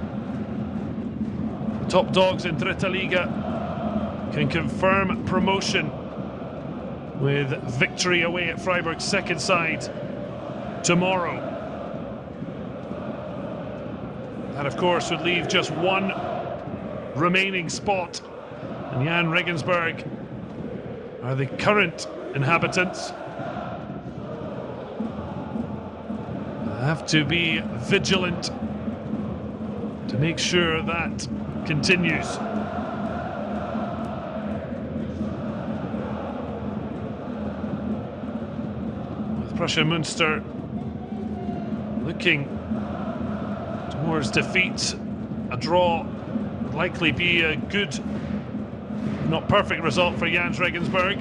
the top dogs in Dritte Liga can confirm promotion with victory away at Freiburg's second side tomorrow. That, of course, would leave just one remaining spot, and Jahn Regensburg are the current inhabitants. They have to be vigilant to make sure that continues. Borussia Münster looking towards defeat. A draw would likely be a good, not perfect result for Jahn Regensburg.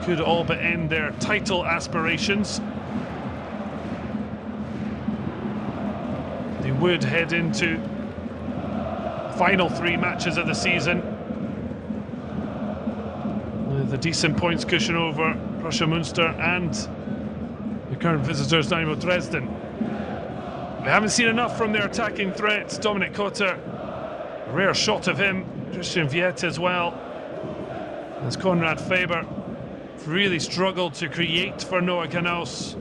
Could all but end their title aspirations. They would head into the final three matches of the season with a decent points cushion over Borussia Münster and the current visitors Dynamo Dresden. We haven't seen enough from their attacking threats. Dominic Kotter, a rare shot of him. Christian Viet as well. As Konrad Faber really struggled to create for Noah Knaus.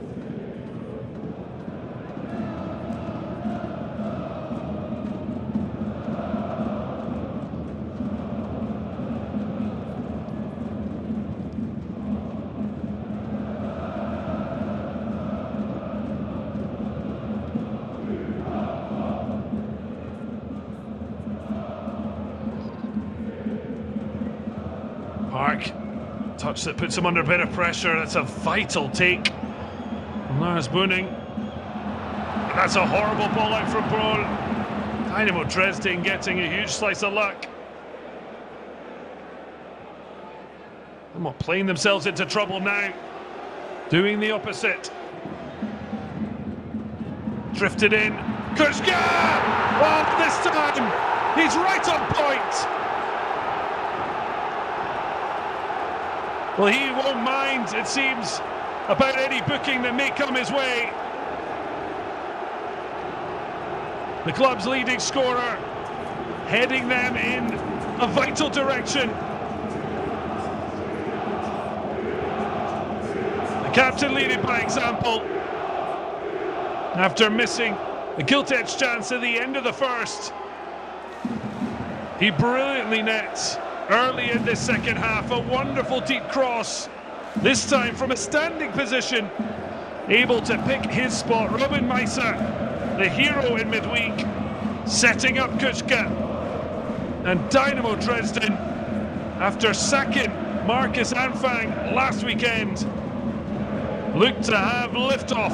Park, touch that puts him under a bit of pressure. That's a vital take from Lars Boning. And that's a horrible ball out from Brohl. Dynamo Dresden getting a huge slice of luck. They're not playing themselves into trouble now. Doing the opposite. Drifted in. Kushka! Oh, this time he's right on point. Well, he won't mind, it seems, about any booking that may come his way. The club's leading scorer, heading them in a vital direction. The captain leading by example after missing a gilt-edged chance at the end of the first. He brilliantly nets early in this second half. A wonderful deep cross, this time from a standing position, able to pick his spot. Robin Meiser, the hero in midweek, setting up Kuszka. And Dynamo Dresden, after sacking Marcus Anfang last weekend, look to have liftoff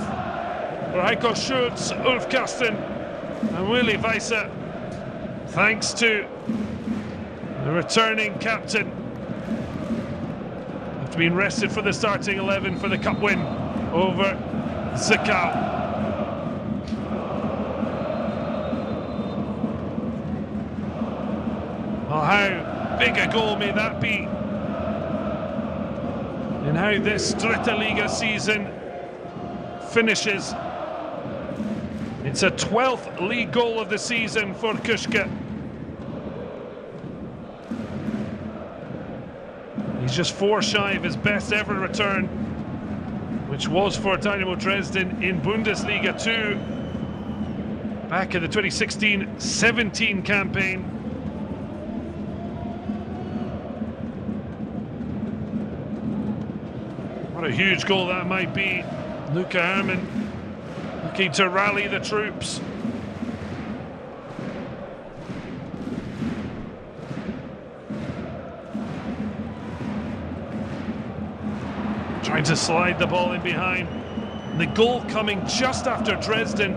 for Heiko Schultz, Ulf Karsten and Willi Weiser, thanks to the returning captain, after being rested for the starting 11 for the cup win over Zwickau. Well, how big a goal may that be? And how this Dritte Liga season finishes. It's a 12th league goal of the season for Kuszka. He's just 4 shy of his best ever return, which was for Dynamo Dresden in Bundesliga 2 back in the 2016-17 campaign. What a huge goal that might be. Luca Herrmann looking to rally the troops. Trying to slide the ball in behind. And the goal coming just after Dresden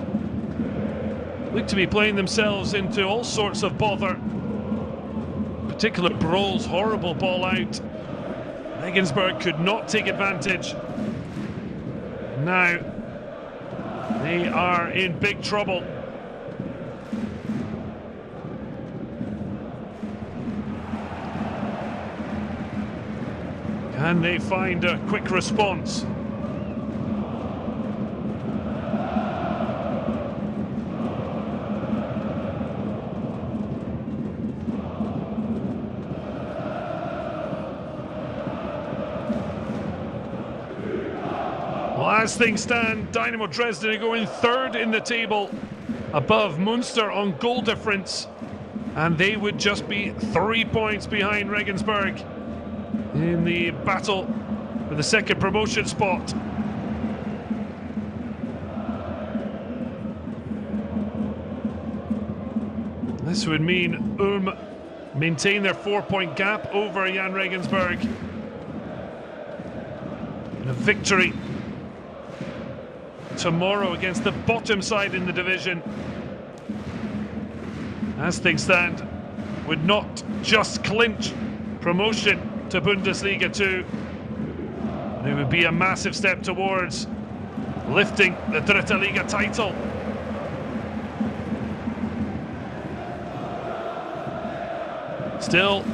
look to be playing themselves into all sorts of bother. In particular, Brohl's horrible ball out. Regensburg could not take advantage. Now they are in big trouble. Can they find a quick response? Well, as things stand, Dynamo Dresden are going 3rd in the table, above Munster on goal difference, and they would just be 3 points behind Regensburg in the battle for the second promotion spot. This would mean Ulm maintain their 4-point gap over Jahn Regensburg. And a victory tomorrow against the bottom side in the division, as things stand, would not just clinch promotion to Bundesliga 2, it would be a massive step towards lifting the Dritte Liga title. Still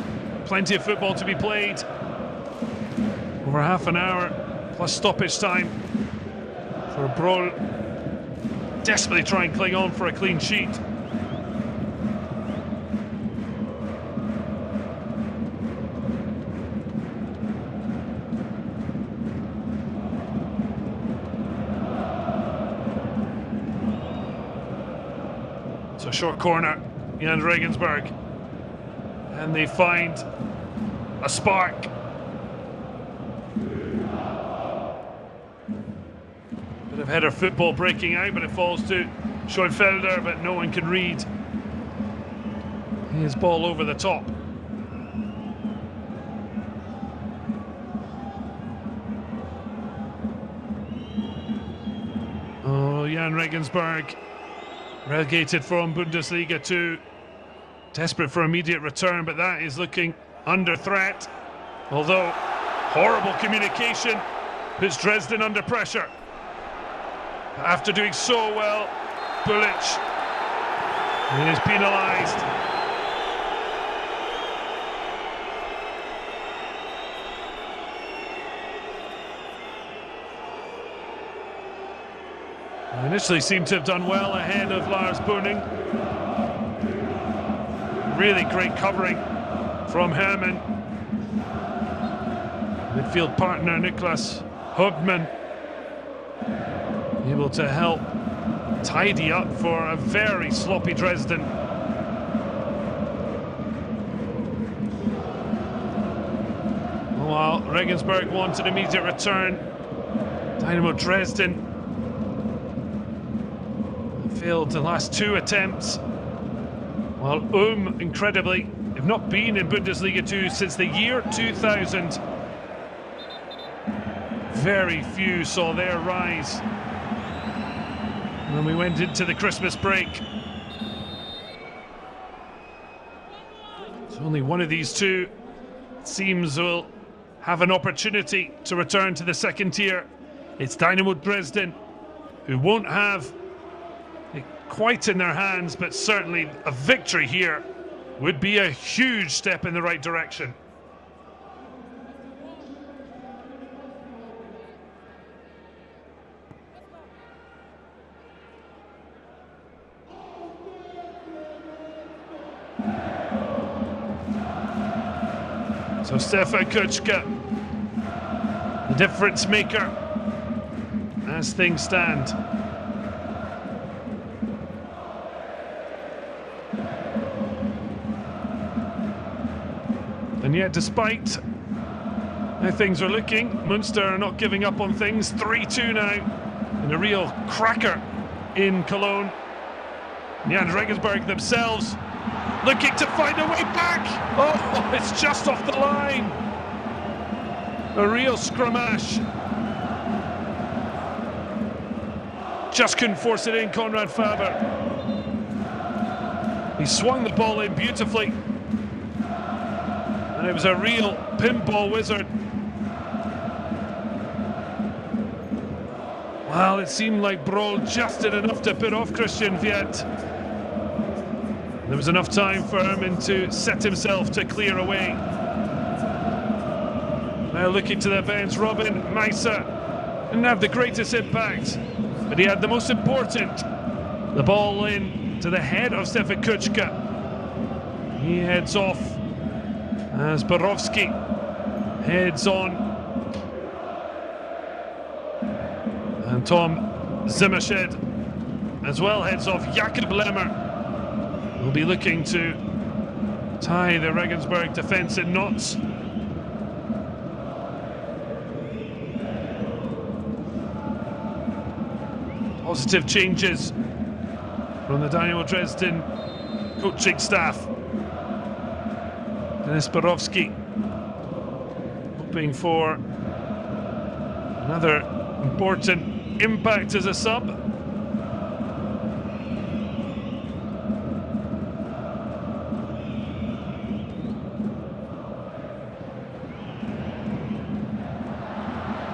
plenty of football to be played. Over half an hour plus stoppage time for Brohl, desperately try and cling on for a clean sheet. So short corner, Jahn Regensburg, and they find a spark. Bit of header football breaking out, but it falls to Schoenfelder, but no one can read his ball over the top. Oh, Jahn Regensburg, relegated from Bundesliga 2, desperate for immediate return, but that is looking under threat. Although horrible communication puts Dresden under pressure. After doing so well, Bulic is penalised. Initially seemed to have done well ahead of Lars Boning. Really great covering from Herrmann. Midfield partner Niklas Hubman able to help tidy up for a very sloppy Dresden. While Regensburg wanted immediate return, Dynamo Dresden failed the last two attempts, while incredibly, have not been in Bundesliga 2 since the year 2000. Very few saw their rise when we went into the Christmas break. So only one of these two, it seems, will have an opportunity to return to the second tier. It's Dynamo Dresden, who won't have it quite in their hands, but certainly a victory here would be a huge step in the right direction. So Stefan Kuczka, the difference maker as things stand. And yet, despite how things are looking, Munster are not giving up on things. 3-2 now, and a real cracker in Cologne. Jahn Regensburg themselves looking to find a way back. Oh, it's just off the line. A real scrumash. Just couldn't force it in, Konrad Faber. He swung the ball in beautifully. And it was a real pinball wizard. Well, it seemed like Broll just did enough to put off Christian Viet. There was enough time for Herman to set himself to clear away. Now looking to the bench, Robin Meisser didn't have the greatest impact, but he had the most important. The ball in to the head of Stefan Kuczka. He heads off as Borowski heads on. And Tom Zimmershed as well heads off. Jakob Lemmer will be looking to tie the Regensburg defence in knots. Positive changes from the Dynamo Dresden coaching staff. Denis Borowski hoping for another important impact as a sub.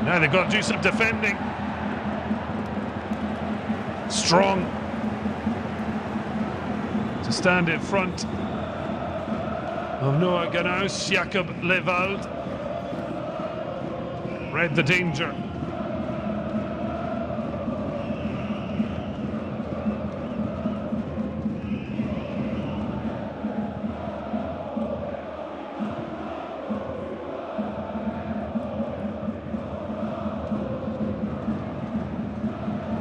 Now they've got to do some defending. Strong to stand in front of Noah Ganaus. Jakob Lewald read the danger.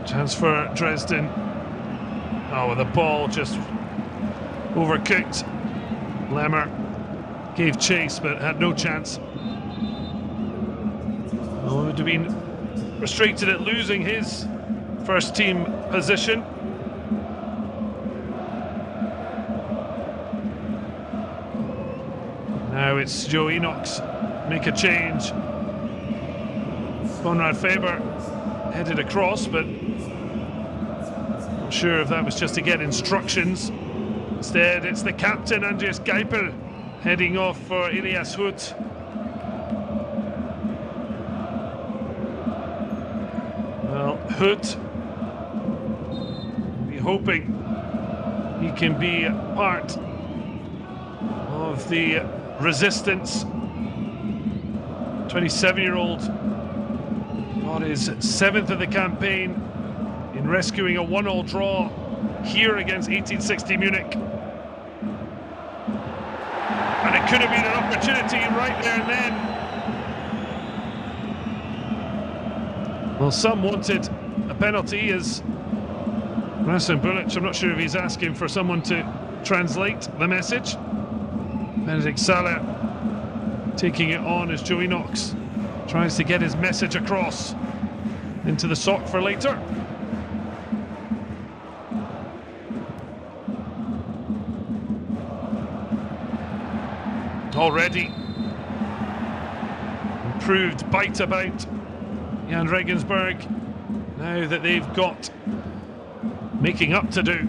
Chance for Dresden. Oh, the ball just overcooked. Lemmer gave chase but had no chance. Oh, would have been frustrated at losing his first team position. Now it's Joe Enochs make a change. Konrad Faber headed across, but not sure if that was just to get instructions. Instead, it's the captain, Andreas Geipel, heading off for Elias Hood. Well, Hood be hoping he can be part of the resistance. 27-year-old got his 7th of the campaign in rescuing a 1-1 draw here against 1860 Munich. And it could have been an opportunity right there and then. Well, some wanted a penalty as Rasim Bulic, I'm not sure if he's asking for someone to translate the message. Benedict Salah taking it on as Joey Knox tries to get his message across into the sock for later. Already improved bite about Jahn Regensburg now that they've got making up to do.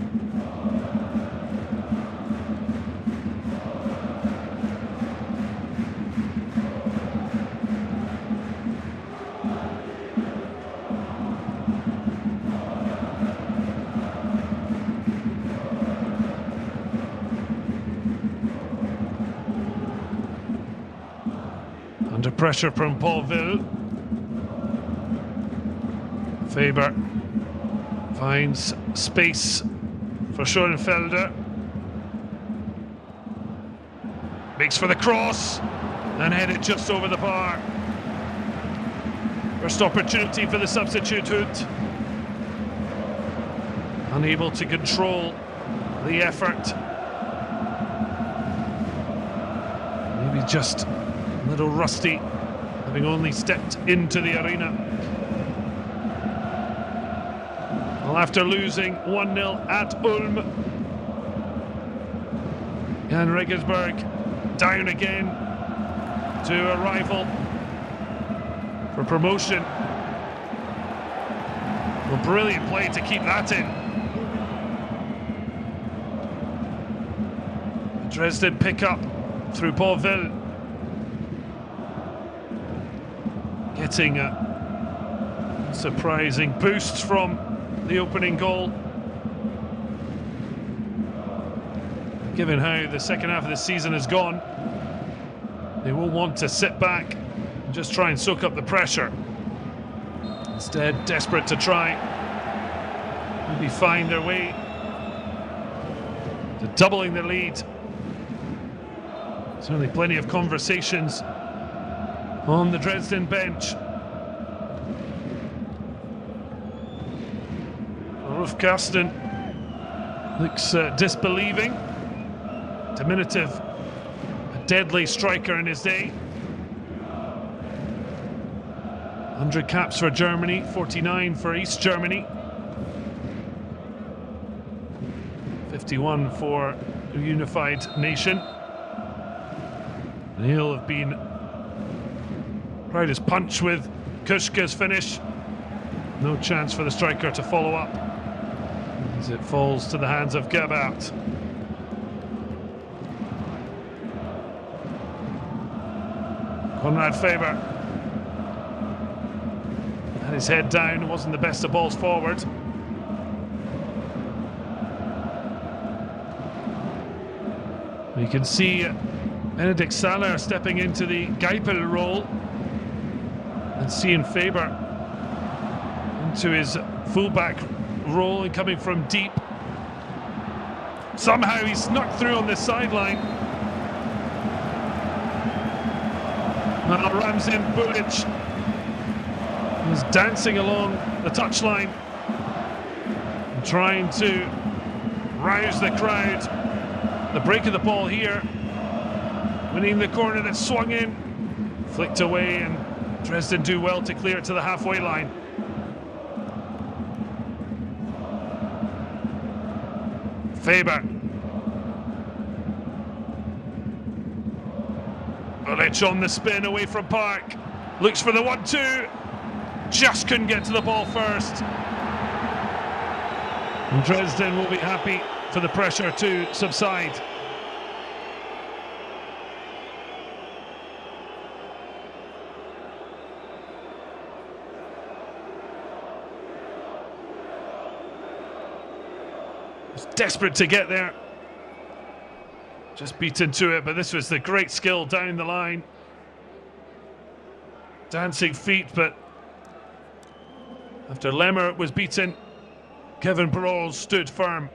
Under pressure from Paul Ville. Faber finds space for Schoenfelder. Makes for the cross and headed just over the bar. First opportunity for the substitute Hood. Unable to control the effort. Maybe just a little rusty, having only stepped into the arena. Well, after losing 1-0 at Ulm, Jahn Regensburg down again to a rival for promotion. Well, brilliant play to keep that in. Dresden pick up through Paul Ville. Getting a surprising boost from the opening goal. Given how the second half of the season has gone, they will want to sit back and just try and soak up the pressure. Instead, desperate to try maybe find their way to doubling the lead. Certainly plenty of conversations on the Dresden bench. Ulf Karsten looks disbelieving. Diminutive, a deadly striker in his day. 100 caps for Germany, 49 for East Germany. 51 for a unified nation. And he'll have been proud as punch with Kuschke's finish. No chance for the striker to follow up as it falls to the hands of Gebhardt. Konrad Faber had his head down, wasn't the best of balls forward. You can see Benedict Salah stepping into the Geipel role and seeing Faber into his fullback role and coming from deep. Somehow he snuck through on this sideline. Now Rasim Bulic was dancing along the touchline, trying to rouse the crowd. The break of the ball here, winning the corner that swung in, flicked away, and Dresden do well to clear it to the halfway line. Faber. Bulic on the spin away from Park. Looks for the 1-2. Just couldn't get to the ball first. And Dresden will be happy for the pressure to subside. Was desperate to get there. Just beaten to it, but this was the great skill down the line. Dancing feet, but after Lemmer was beaten, Kevin Brohl stood firm.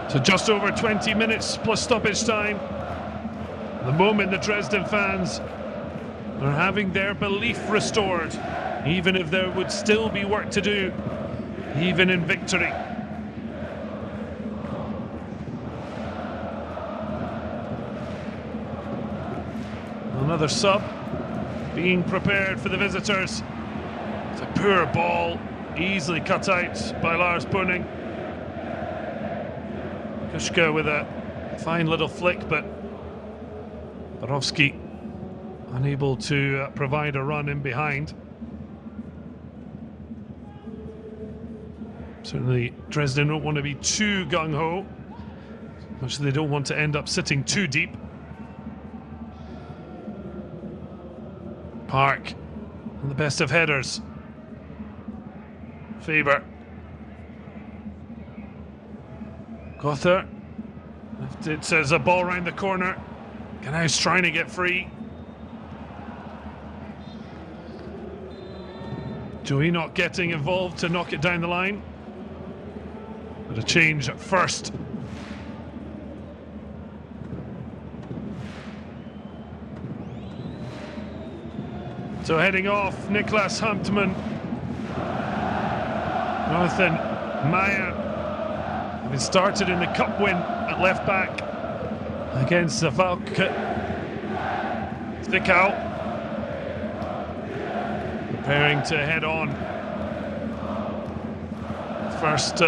So just over 20 minutes plus stoppage time. The moment the Dresden fans are having their belief restored, even if there would still be work to do, even in victory. Another sub being prepared for the visitors. It's a poor ball, easily cut out by Lars Boning. Kushka with a fine little flick, but Borowski unable to provide a run in behind. Certainly Dresden don't want to be too gung-ho, much as they don't want to end up sitting too deep. Park, and the best of headers. Faber. Gother. It says a ball round the corner. Knaus trying to get free. Joey not getting involved to knock it down the line. But a change at first. So heading off, Niklas Hamptmann. Jonathan Meyer, having started in the cup win at left back against the Valke. Zwickau preparing to head on. First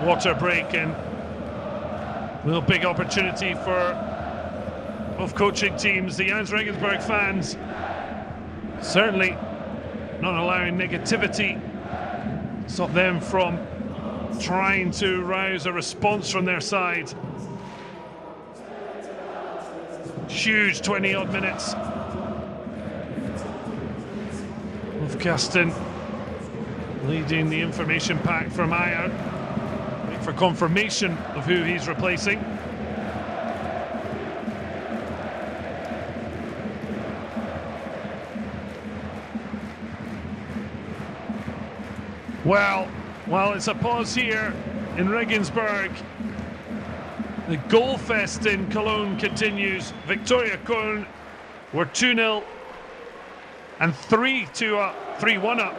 water break, and a real big opportunity for both coaching teams. The Jahn Regensburg fans certainly not allowing negativity stop them from trying to rouse a response from their side. Huge 20-odd minutes. Ulfkarsten leading the information pack for Meyer, waiting for confirmation of who he's replacing. Well, while it's a pause here in Regensburg, the goal fest in Cologne continues. Victoria Köln were 2-0 and 3-1 up,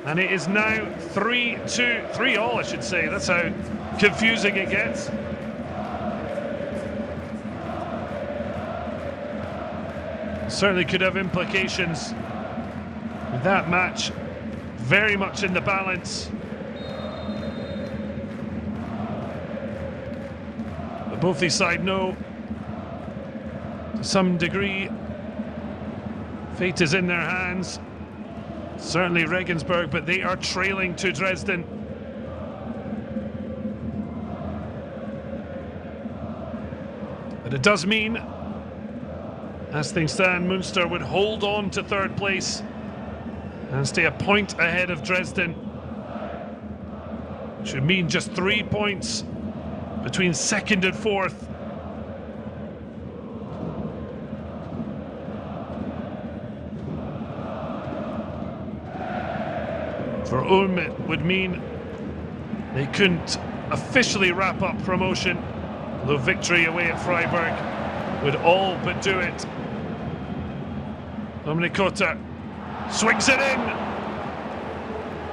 and it is now 3-all, I should say. That's how confusing it gets. Certainly could have implications with that match very much in the balance. But both these sides know, to some degree, fate is in their hands. Certainly Regensburg, but they are trailing to Dresden. But it does mean, as things stand, Münster would hold on to third place and stay a point ahead of Dresden. Should mean just 3 points between second and fourth. For Ulm, it would mean they couldn't officially wrap up promotion, though victory away at Freiburg would all but do it. Dominic Kota swings it in.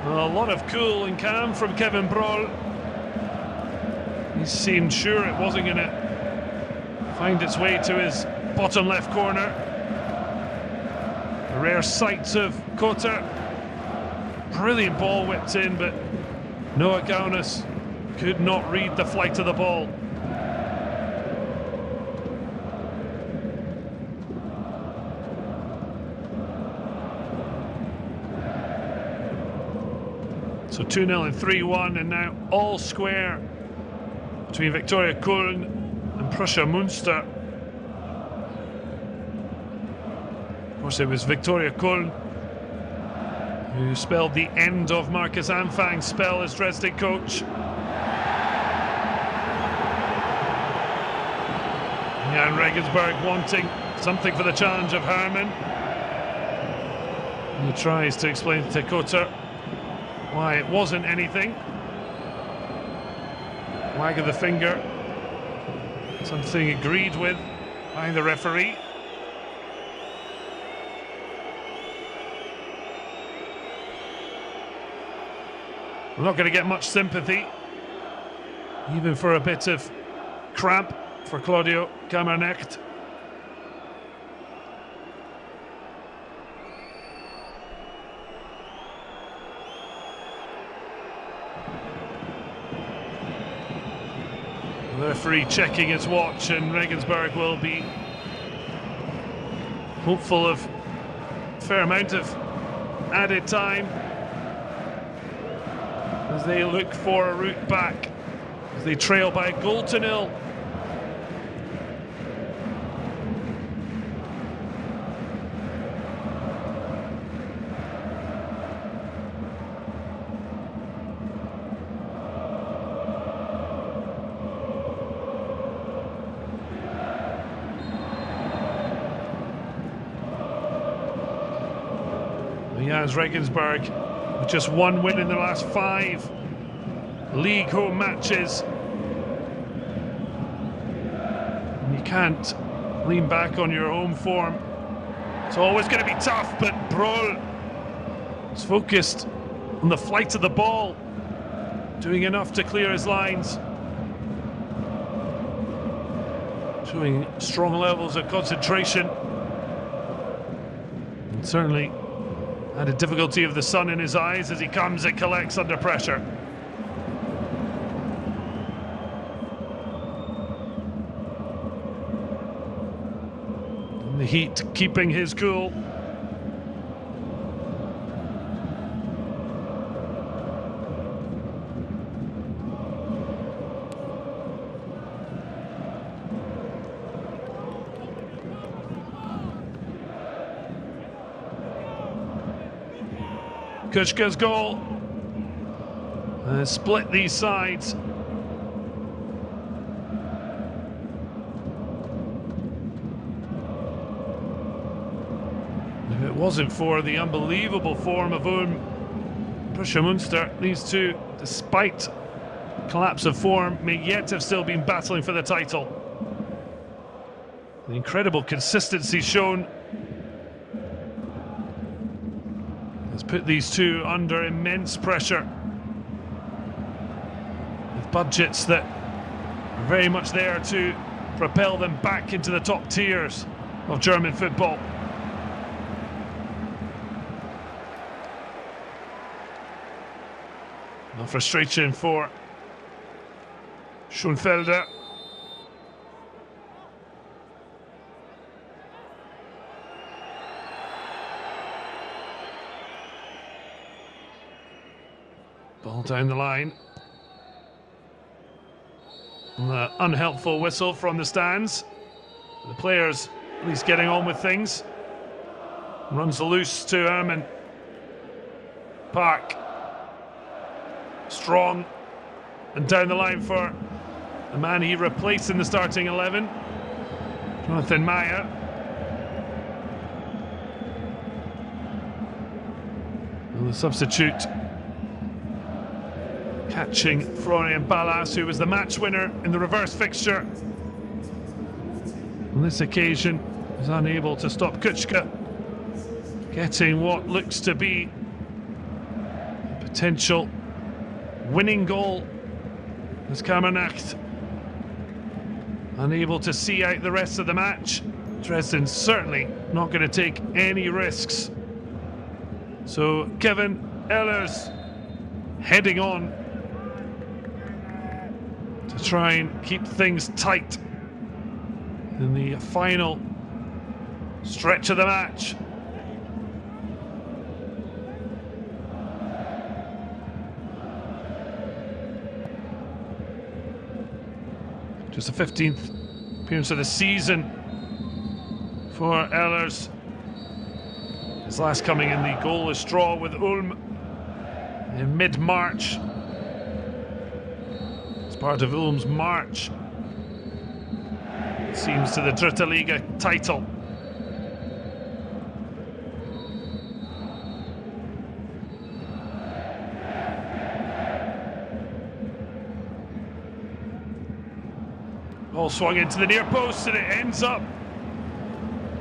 A lot of cool and calm from Kevin Broll. He seemed sure it wasn't going to find its way to his bottom left corner. The rare sights of Kota. Brilliant ball whipped in, but Noah Gaunas could not read the flight of the ball. So 2-0 and 3-1, and now all square between Victoria Köln and Prussia Münster. Of course, it was Victoria Köln who spelled the end of Marcus Anfang's spell as Dresden coach. Jahn Regensburg wanting Something for the challenge of Herman. He tries to explain to Kotter why it wasn't anything. Wag of the finger. Something agreed with by the referee. We're not going to get much sympathy, even for a bit of cramp for Claudio Kammernecht. The referee checking his watch, and Regensburg will be hopeful of a fair amount of added time as they look for a route back, as they trail by a goal to nil. Jahn Regensburg with just one win in the last 5 league home matches. And you can't lean back on your home form. It's always going to be tough, but Brohl is focused on the flight of the ball, doing enough to clear his lines, showing strong levels of concentration, and certainly had a difficulty of the sun in his eyes as he comes and collects under pressure. And the heat keeping his cool. Kuczka's goal split these sides. If it wasn't for the unbelievable form of Ulm, Borussia Münster, these two, despite collapse of form, may yet have still been battling for the title. The incredible consistency shown has put these two under immense pressure, with budgets that are very much there to propel them back into the top tiers of German football. No frustration for Schoenfelder. Ball down the line. And the unhelpful whistle from the stands. The players at least getting on with things. Runs loose to Herman. Park. Strong. And down the line for the man he replaced in the starting 11. Jonathan Meyer. And the substitute catching Florian Ballas, who was the match winner in the reverse fixture. On this occasion, is unable to stop Kuczka getting what looks to be a potential winning goal, as Kammernecht unable to see out the rest of the match. Dresden certainly not going to take any risks. So Kevin Ehlers heading on to try and keep things tight in the final stretch of the match. Just the 15th appearance of the season for Ehlers. His last coming in the goalless draw with Ulm in mid-March. It's part of Ulm's march, it seems, to the Dritte Liga title. Ball swung into the near post and it ends up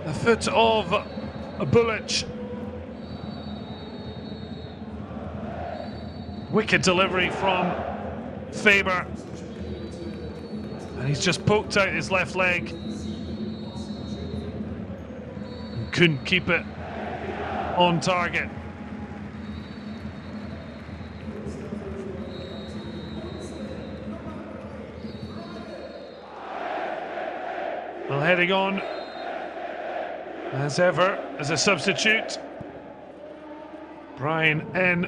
the foot of Bulic. Wicked delivery from Faber. And he's just poked out his left leg. And couldn't keep it on target. Well, heading on as ever as a substitute, Brian N.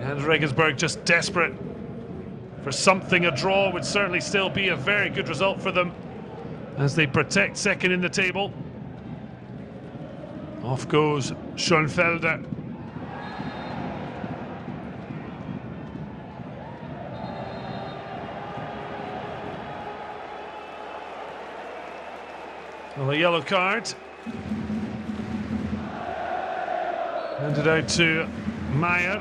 And Regensburg just desperate for something. A draw would certainly still be a very good result for them as they protect second in the table. Off goes Schoenfelder. Well, a yellow card handed out to Meyer.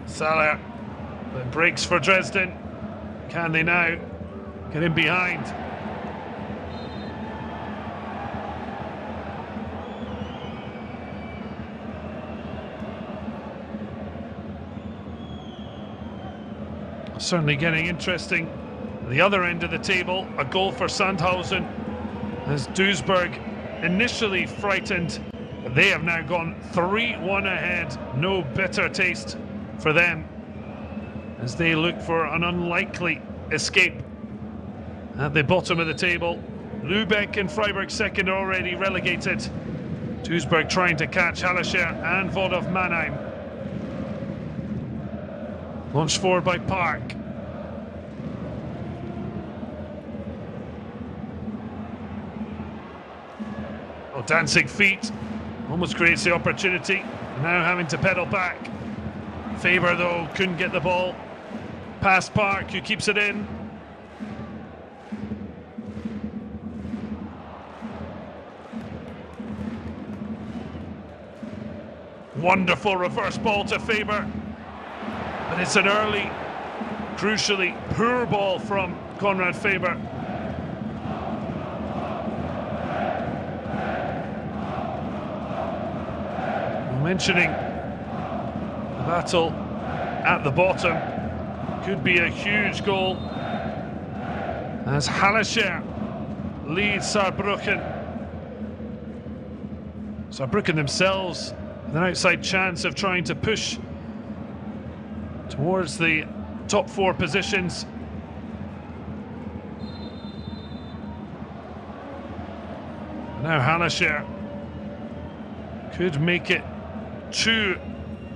Salah, the breaks for Dresden. Can they now get in behind? Certainly getting interesting. The other end of the table, a goal for Sandhausen as Duisburg initially frightened. They have now gone 3-1 ahead. No bitter taste for them as they look for an unlikely escape at the bottom of the table. Lübeck and Freiburg second are already relegated. Duisburg trying to catch Hallerscher and Vodov Mannheim. Launched forward by Park. Oh, dancing feet. Almost creates the opportunity. Now having to pedal back. Faber, though, couldn't get the ball past Park, who keeps it in. Wonderful reverse ball to Faber. But it's an early, crucially poor ball from Konrad Faber. Mentioning the battle at the bottom, could be a huge goal as Hallerscher leads Saarbrücken. Saarbrücken themselves with an outside chance of trying to push towards the top four positions. Now Hallerscher could make it two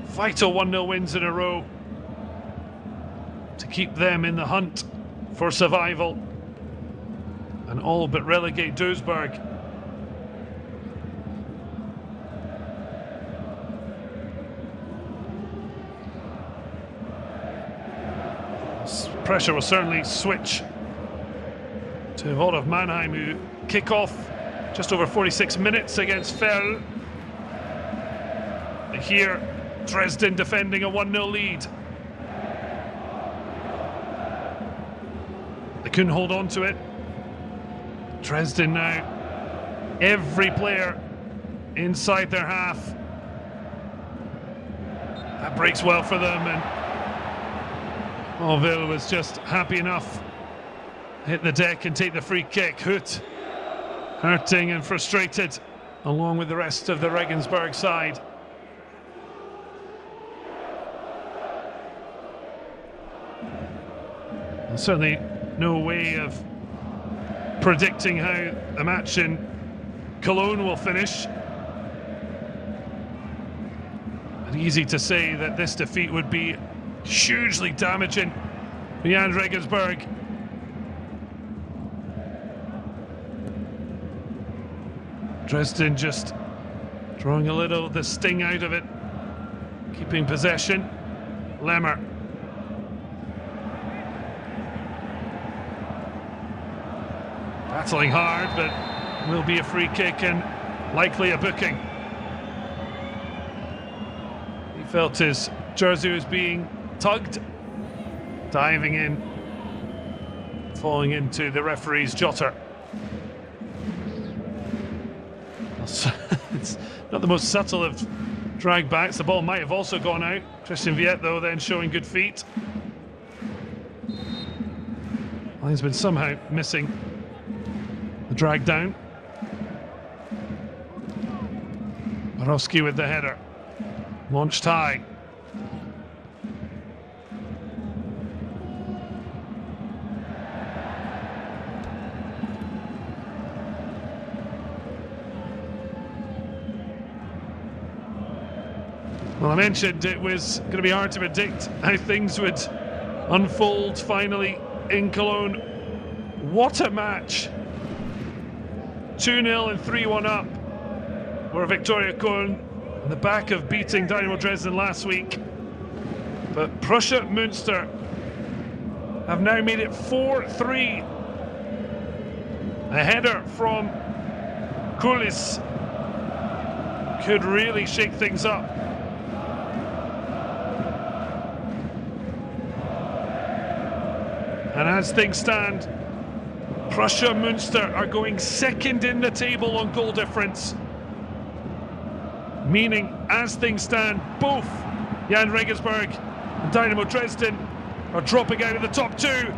vital 1-0 wins in a row to keep them in the hunt for survival and all but relegate Duisburg. Pressure will certainly switch to Vodov Mannheim, who kick off just over 46 minutes against Ferl. Here, Dresden defending a 1-0 lead. They couldn't hold on to it. Dresden now, every player inside their half. That breaks well for them, and Ville was just happy enough to hit the deck and take the free kick. Hoot, hurting and frustrated, along with the rest of the Regensburg side. There's certainly no way of predicting how the match in Cologne will finish. But easy to say that this defeat would be hugely damaging for Jahn Regensburg. Dresden just drawing a little of the sting out of it, keeping possession. Lemmer. Battling hard, but will be a free kick and likely a booking. He felt his jersey was being tugged, diving in, falling into the referee's jotter. It's not the most subtle of drag backs. The ball might have also gone out. Christian Viet, though, then showing good feet. He's been somehow missing the drag down. Borowski with the header. Launched high. Well, I mentioned it was going to be hard to predict how things would unfold finally in Cologne. What a match! 2-0 and 3-1 up for Victoria Köln on the back of beating Dynamo Dresden last week. But Borussia Münster have now made it 4-3. A header from Kulis could really shake things up. And as things stand, Borussia Münster are going second in the table on goal difference. Meaning, as things stand, both Jahn Regensburg and Dynamo Dresden are dropping out of the top two.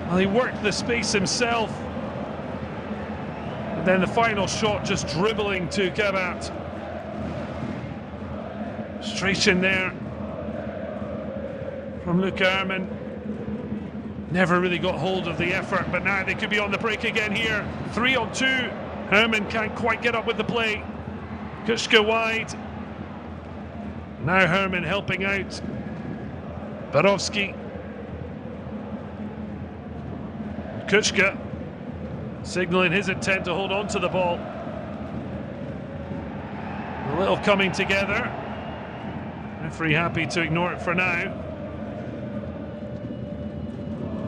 Well, he worked the space himself. And then the final shot just dribbling to Gebhardt. Frustration there from Luca Herrmann. Never really got hold of the effort, but now they could be on the break again here. 3-on-2. Herrmann can't quite get up with the play. Kuczka wide. Now Herrmann helping out. Borowski. Kuczka signalling his intent to hold on to the ball. A little coming together. Referee happy to ignore it for now.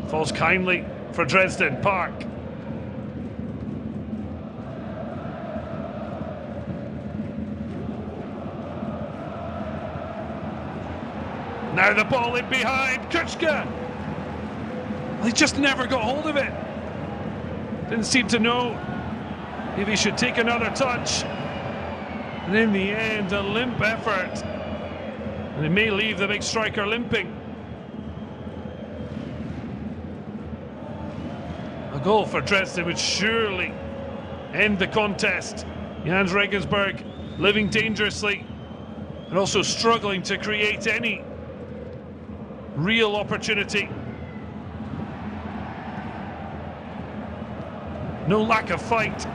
Falls kindly for Dresden. Park. Now the ball in behind. Kuczka. He just never got hold of it. Didn't seem to know if he should take another touch. And in the end, a limp effort. And it may leave the big striker limping. A goal for Dresden would surely end the contest. Jahn Regensburg living dangerously and also struggling to create any real opportunity. No lack of fight,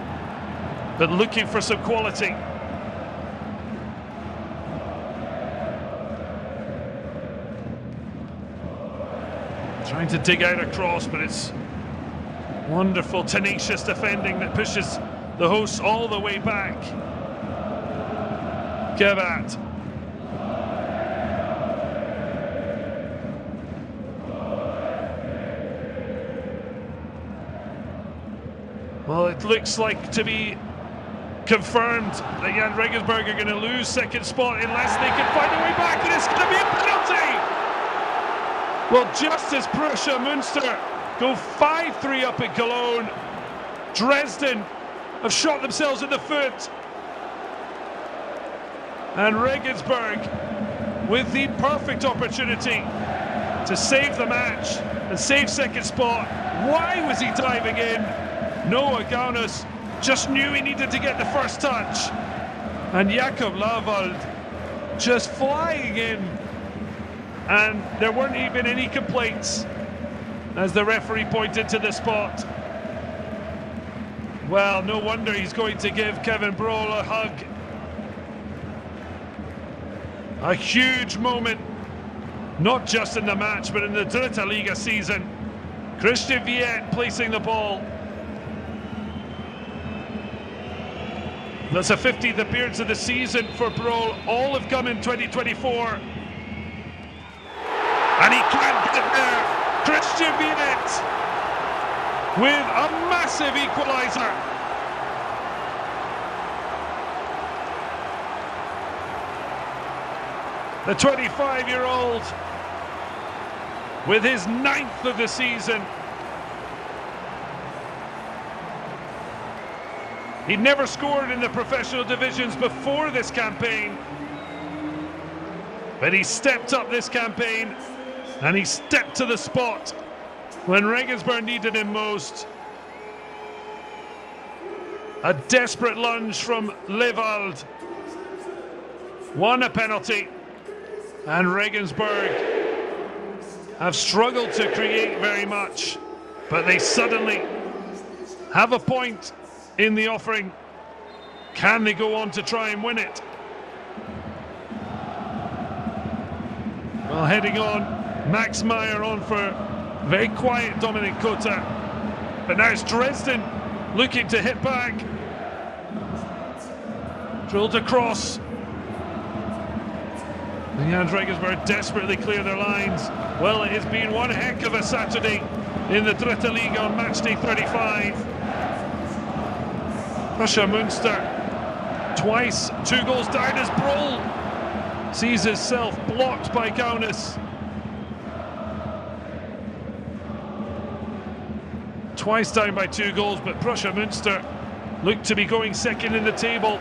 but looking for some quality. Trying to dig out a cross, but it's wonderful, tenacious defending that pushes the hosts all the way back. Gebhardt. Well, it looks like to be confirmed that Jahn Regensburg are going to lose second spot unless they can find a way back, and it's going to be a penalty! Well, just as Borussia Münster go 5-3 up in Cologne, Dresden have shot themselves in the foot. And Regensburg with the perfect opportunity to save the match and save second spot. Why was he diving in? Noah Gaunus just knew he needed to get the first touch. And Jakob Lavold just flying in. And there weren't even any complaints as the referee pointed to the spot. Well, no wonder he's going to give Kevin Brohl a hug. A huge moment, not just in the match, but in the Dritte Liga season. Christian Viet placing the ball. That's a 50th appearance of the season for Brohl. All have come in 2024. And he can't get there. Christian Viet with a massive equaliser. The 25-year-old with his 9th of the season. He'd never scored in the professional divisions before this campaign, but he stepped up this campaign and he stepped to the spot when Regensburg needed him most. A desperate lunge from Lewald won a penalty, and Regensburg have struggled to create very much, but they suddenly have a point in the offering. Can they go on to try and win it? Well, heading on, Max Meyer on for very quiet Dominic Kota. But now it's Dresden looking to hit back. Drilled across. Jahn Regensburg desperately clear their lines. Well, it has been one heck of a Saturday in the Dritte Liga on matchday 35. Prussia Münster twice, 2 goals down as Broll sees himself blocked by Kaunas. Twice down by 2 goals, but Prussia Münster look to be going second in the table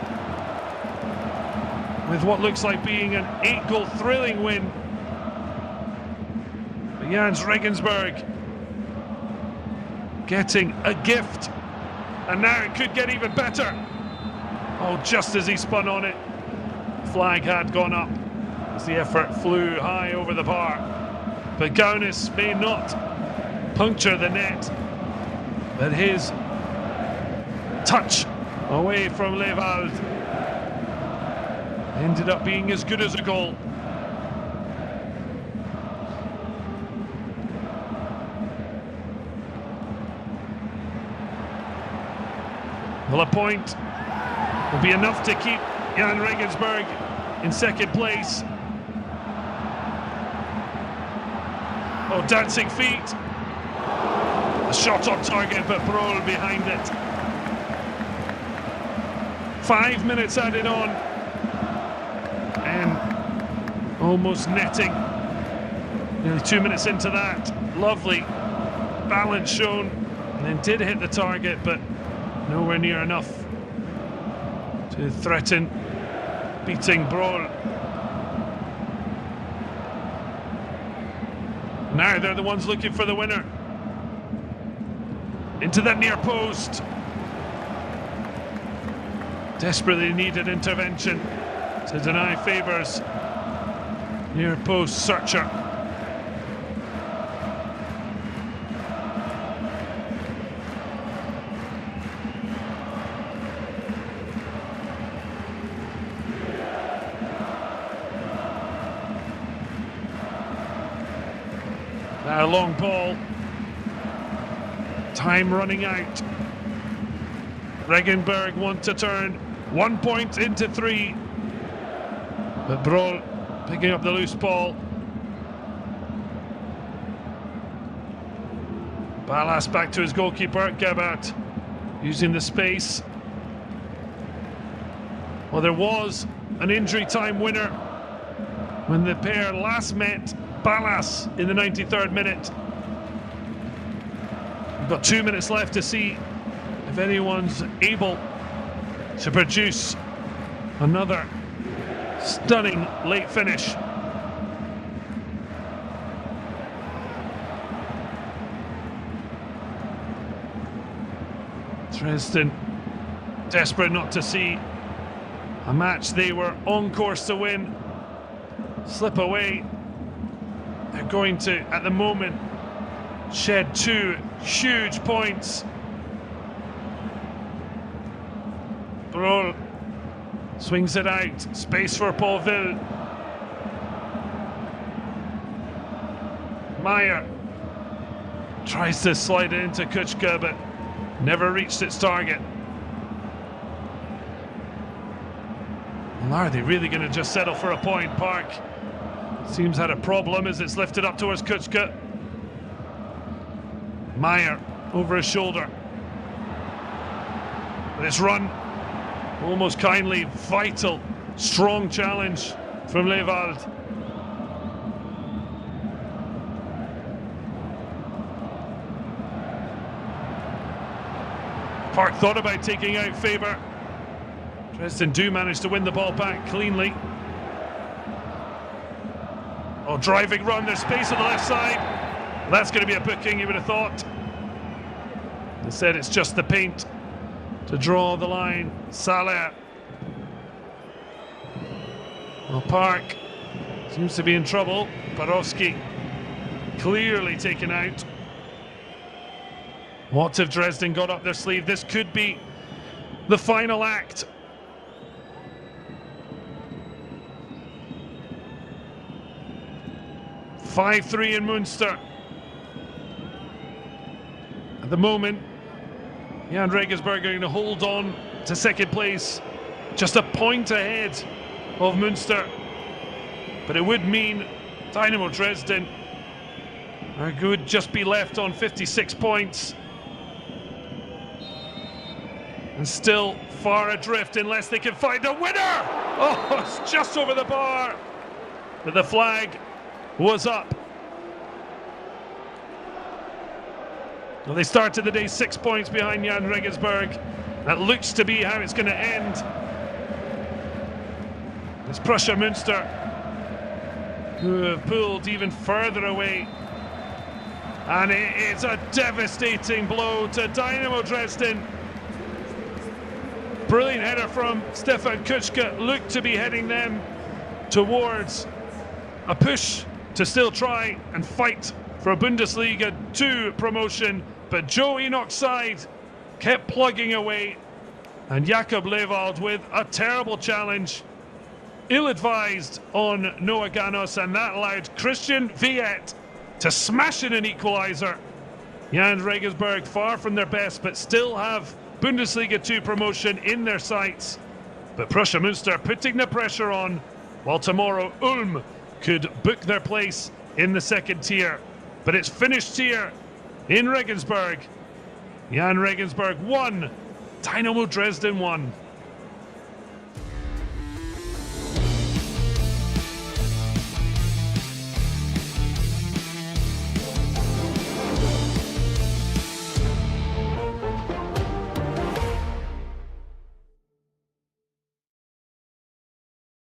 with what looks like being an 8-goal thrilling win. But Jahn Regensburg getting a gift, and now it could get even better. Oh, just as he spun on it, flag had gone up as the effort flew high over the bar. But Kaunas may not puncture the net, but his touch away from Lewald ended up being as good as a goal. Well, a point will be enough to keep Jahn Regensburg in second place. Oh, dancing feet. A shot on target, but Broll behind it. 5 minutes added on. And almost netting. Nearly 2 minutes into that. Lovely balance shown. And then did hit the target, but nowhere near enough to threaten beating Broll. Now they're the ones looking for the winner. Into that near post. Desperately needed intervention to deny favours. Near post searcher. Now a long ball. Time running out. Regensburg want to turn 1 point into 3. But Broll picking up the loose ball. Ballas back to his goalkeeper, Gebhardt, using the space. Well, there was an injury time winner when the pair last met, Ballas in the 93rd minute. We've got 2 minutes left to see if anyone's able to produce another stunning late finish. Dresden desperate not to see a match they were on course to win slip away. They're going to, at the moment, shed 2 huge points. Broll swings it out, space for Paul Ville. Meyer tries to slide it into Kuchka, but never reached its target. Well, are they really going to just settle for a point? Park seems had a problem as it's lifted up towards Kuchka. Meyer over his shoulder. This run, almost kindly, vital, strong challenge from Lewald. Park thought about taking out Faber. Dresden do manage to win the ball back cleanly. Oh, driving run, there's space on the left side. That's going to be a booking, you would have thought. Instead, it's just the paint to draw the line. Salah. Well, Park seems to be in trouble. Borowski clearly taken out. What have Dresden got up their sleeve? This could be the final act. (5-3) in Munster. At the moment, Jahn Regensburg are going to hold on to second place, just a point ahead of Munster. But it would mean Dynamo Dresden would just be left on 56 points. And still far adrift unless they can find a winner! Oh, it's just over the bar. But the flag was up. Well, they started the day 6 points behind Jahn Regensburg. That looks to be how it's going to end. It's Prussia Münster who have pulled even further away. And it is a devastating blow to Dynamo Dresden. Brilliant header from Stefan Kuczka, looked to be heading them towards a push to still try and fight for a Bundesliga 2 promotion, but Joe Enoch's side kept plugging away, and Jakob Lewald with a terrible challenge, ill-advised on Noah Ganos, and that allowed Christian Viet to smash in an equaliser. Jahn Regensburg far from their best, but still have Bundesliga 2 promotion in their sights. But Prussia Münster putting the pressure on, while tomorrow Ulm could book their place in the second tier. But it's finished here in Regensburg. Jahn Regensburg 1, Dynamo Dresden 1.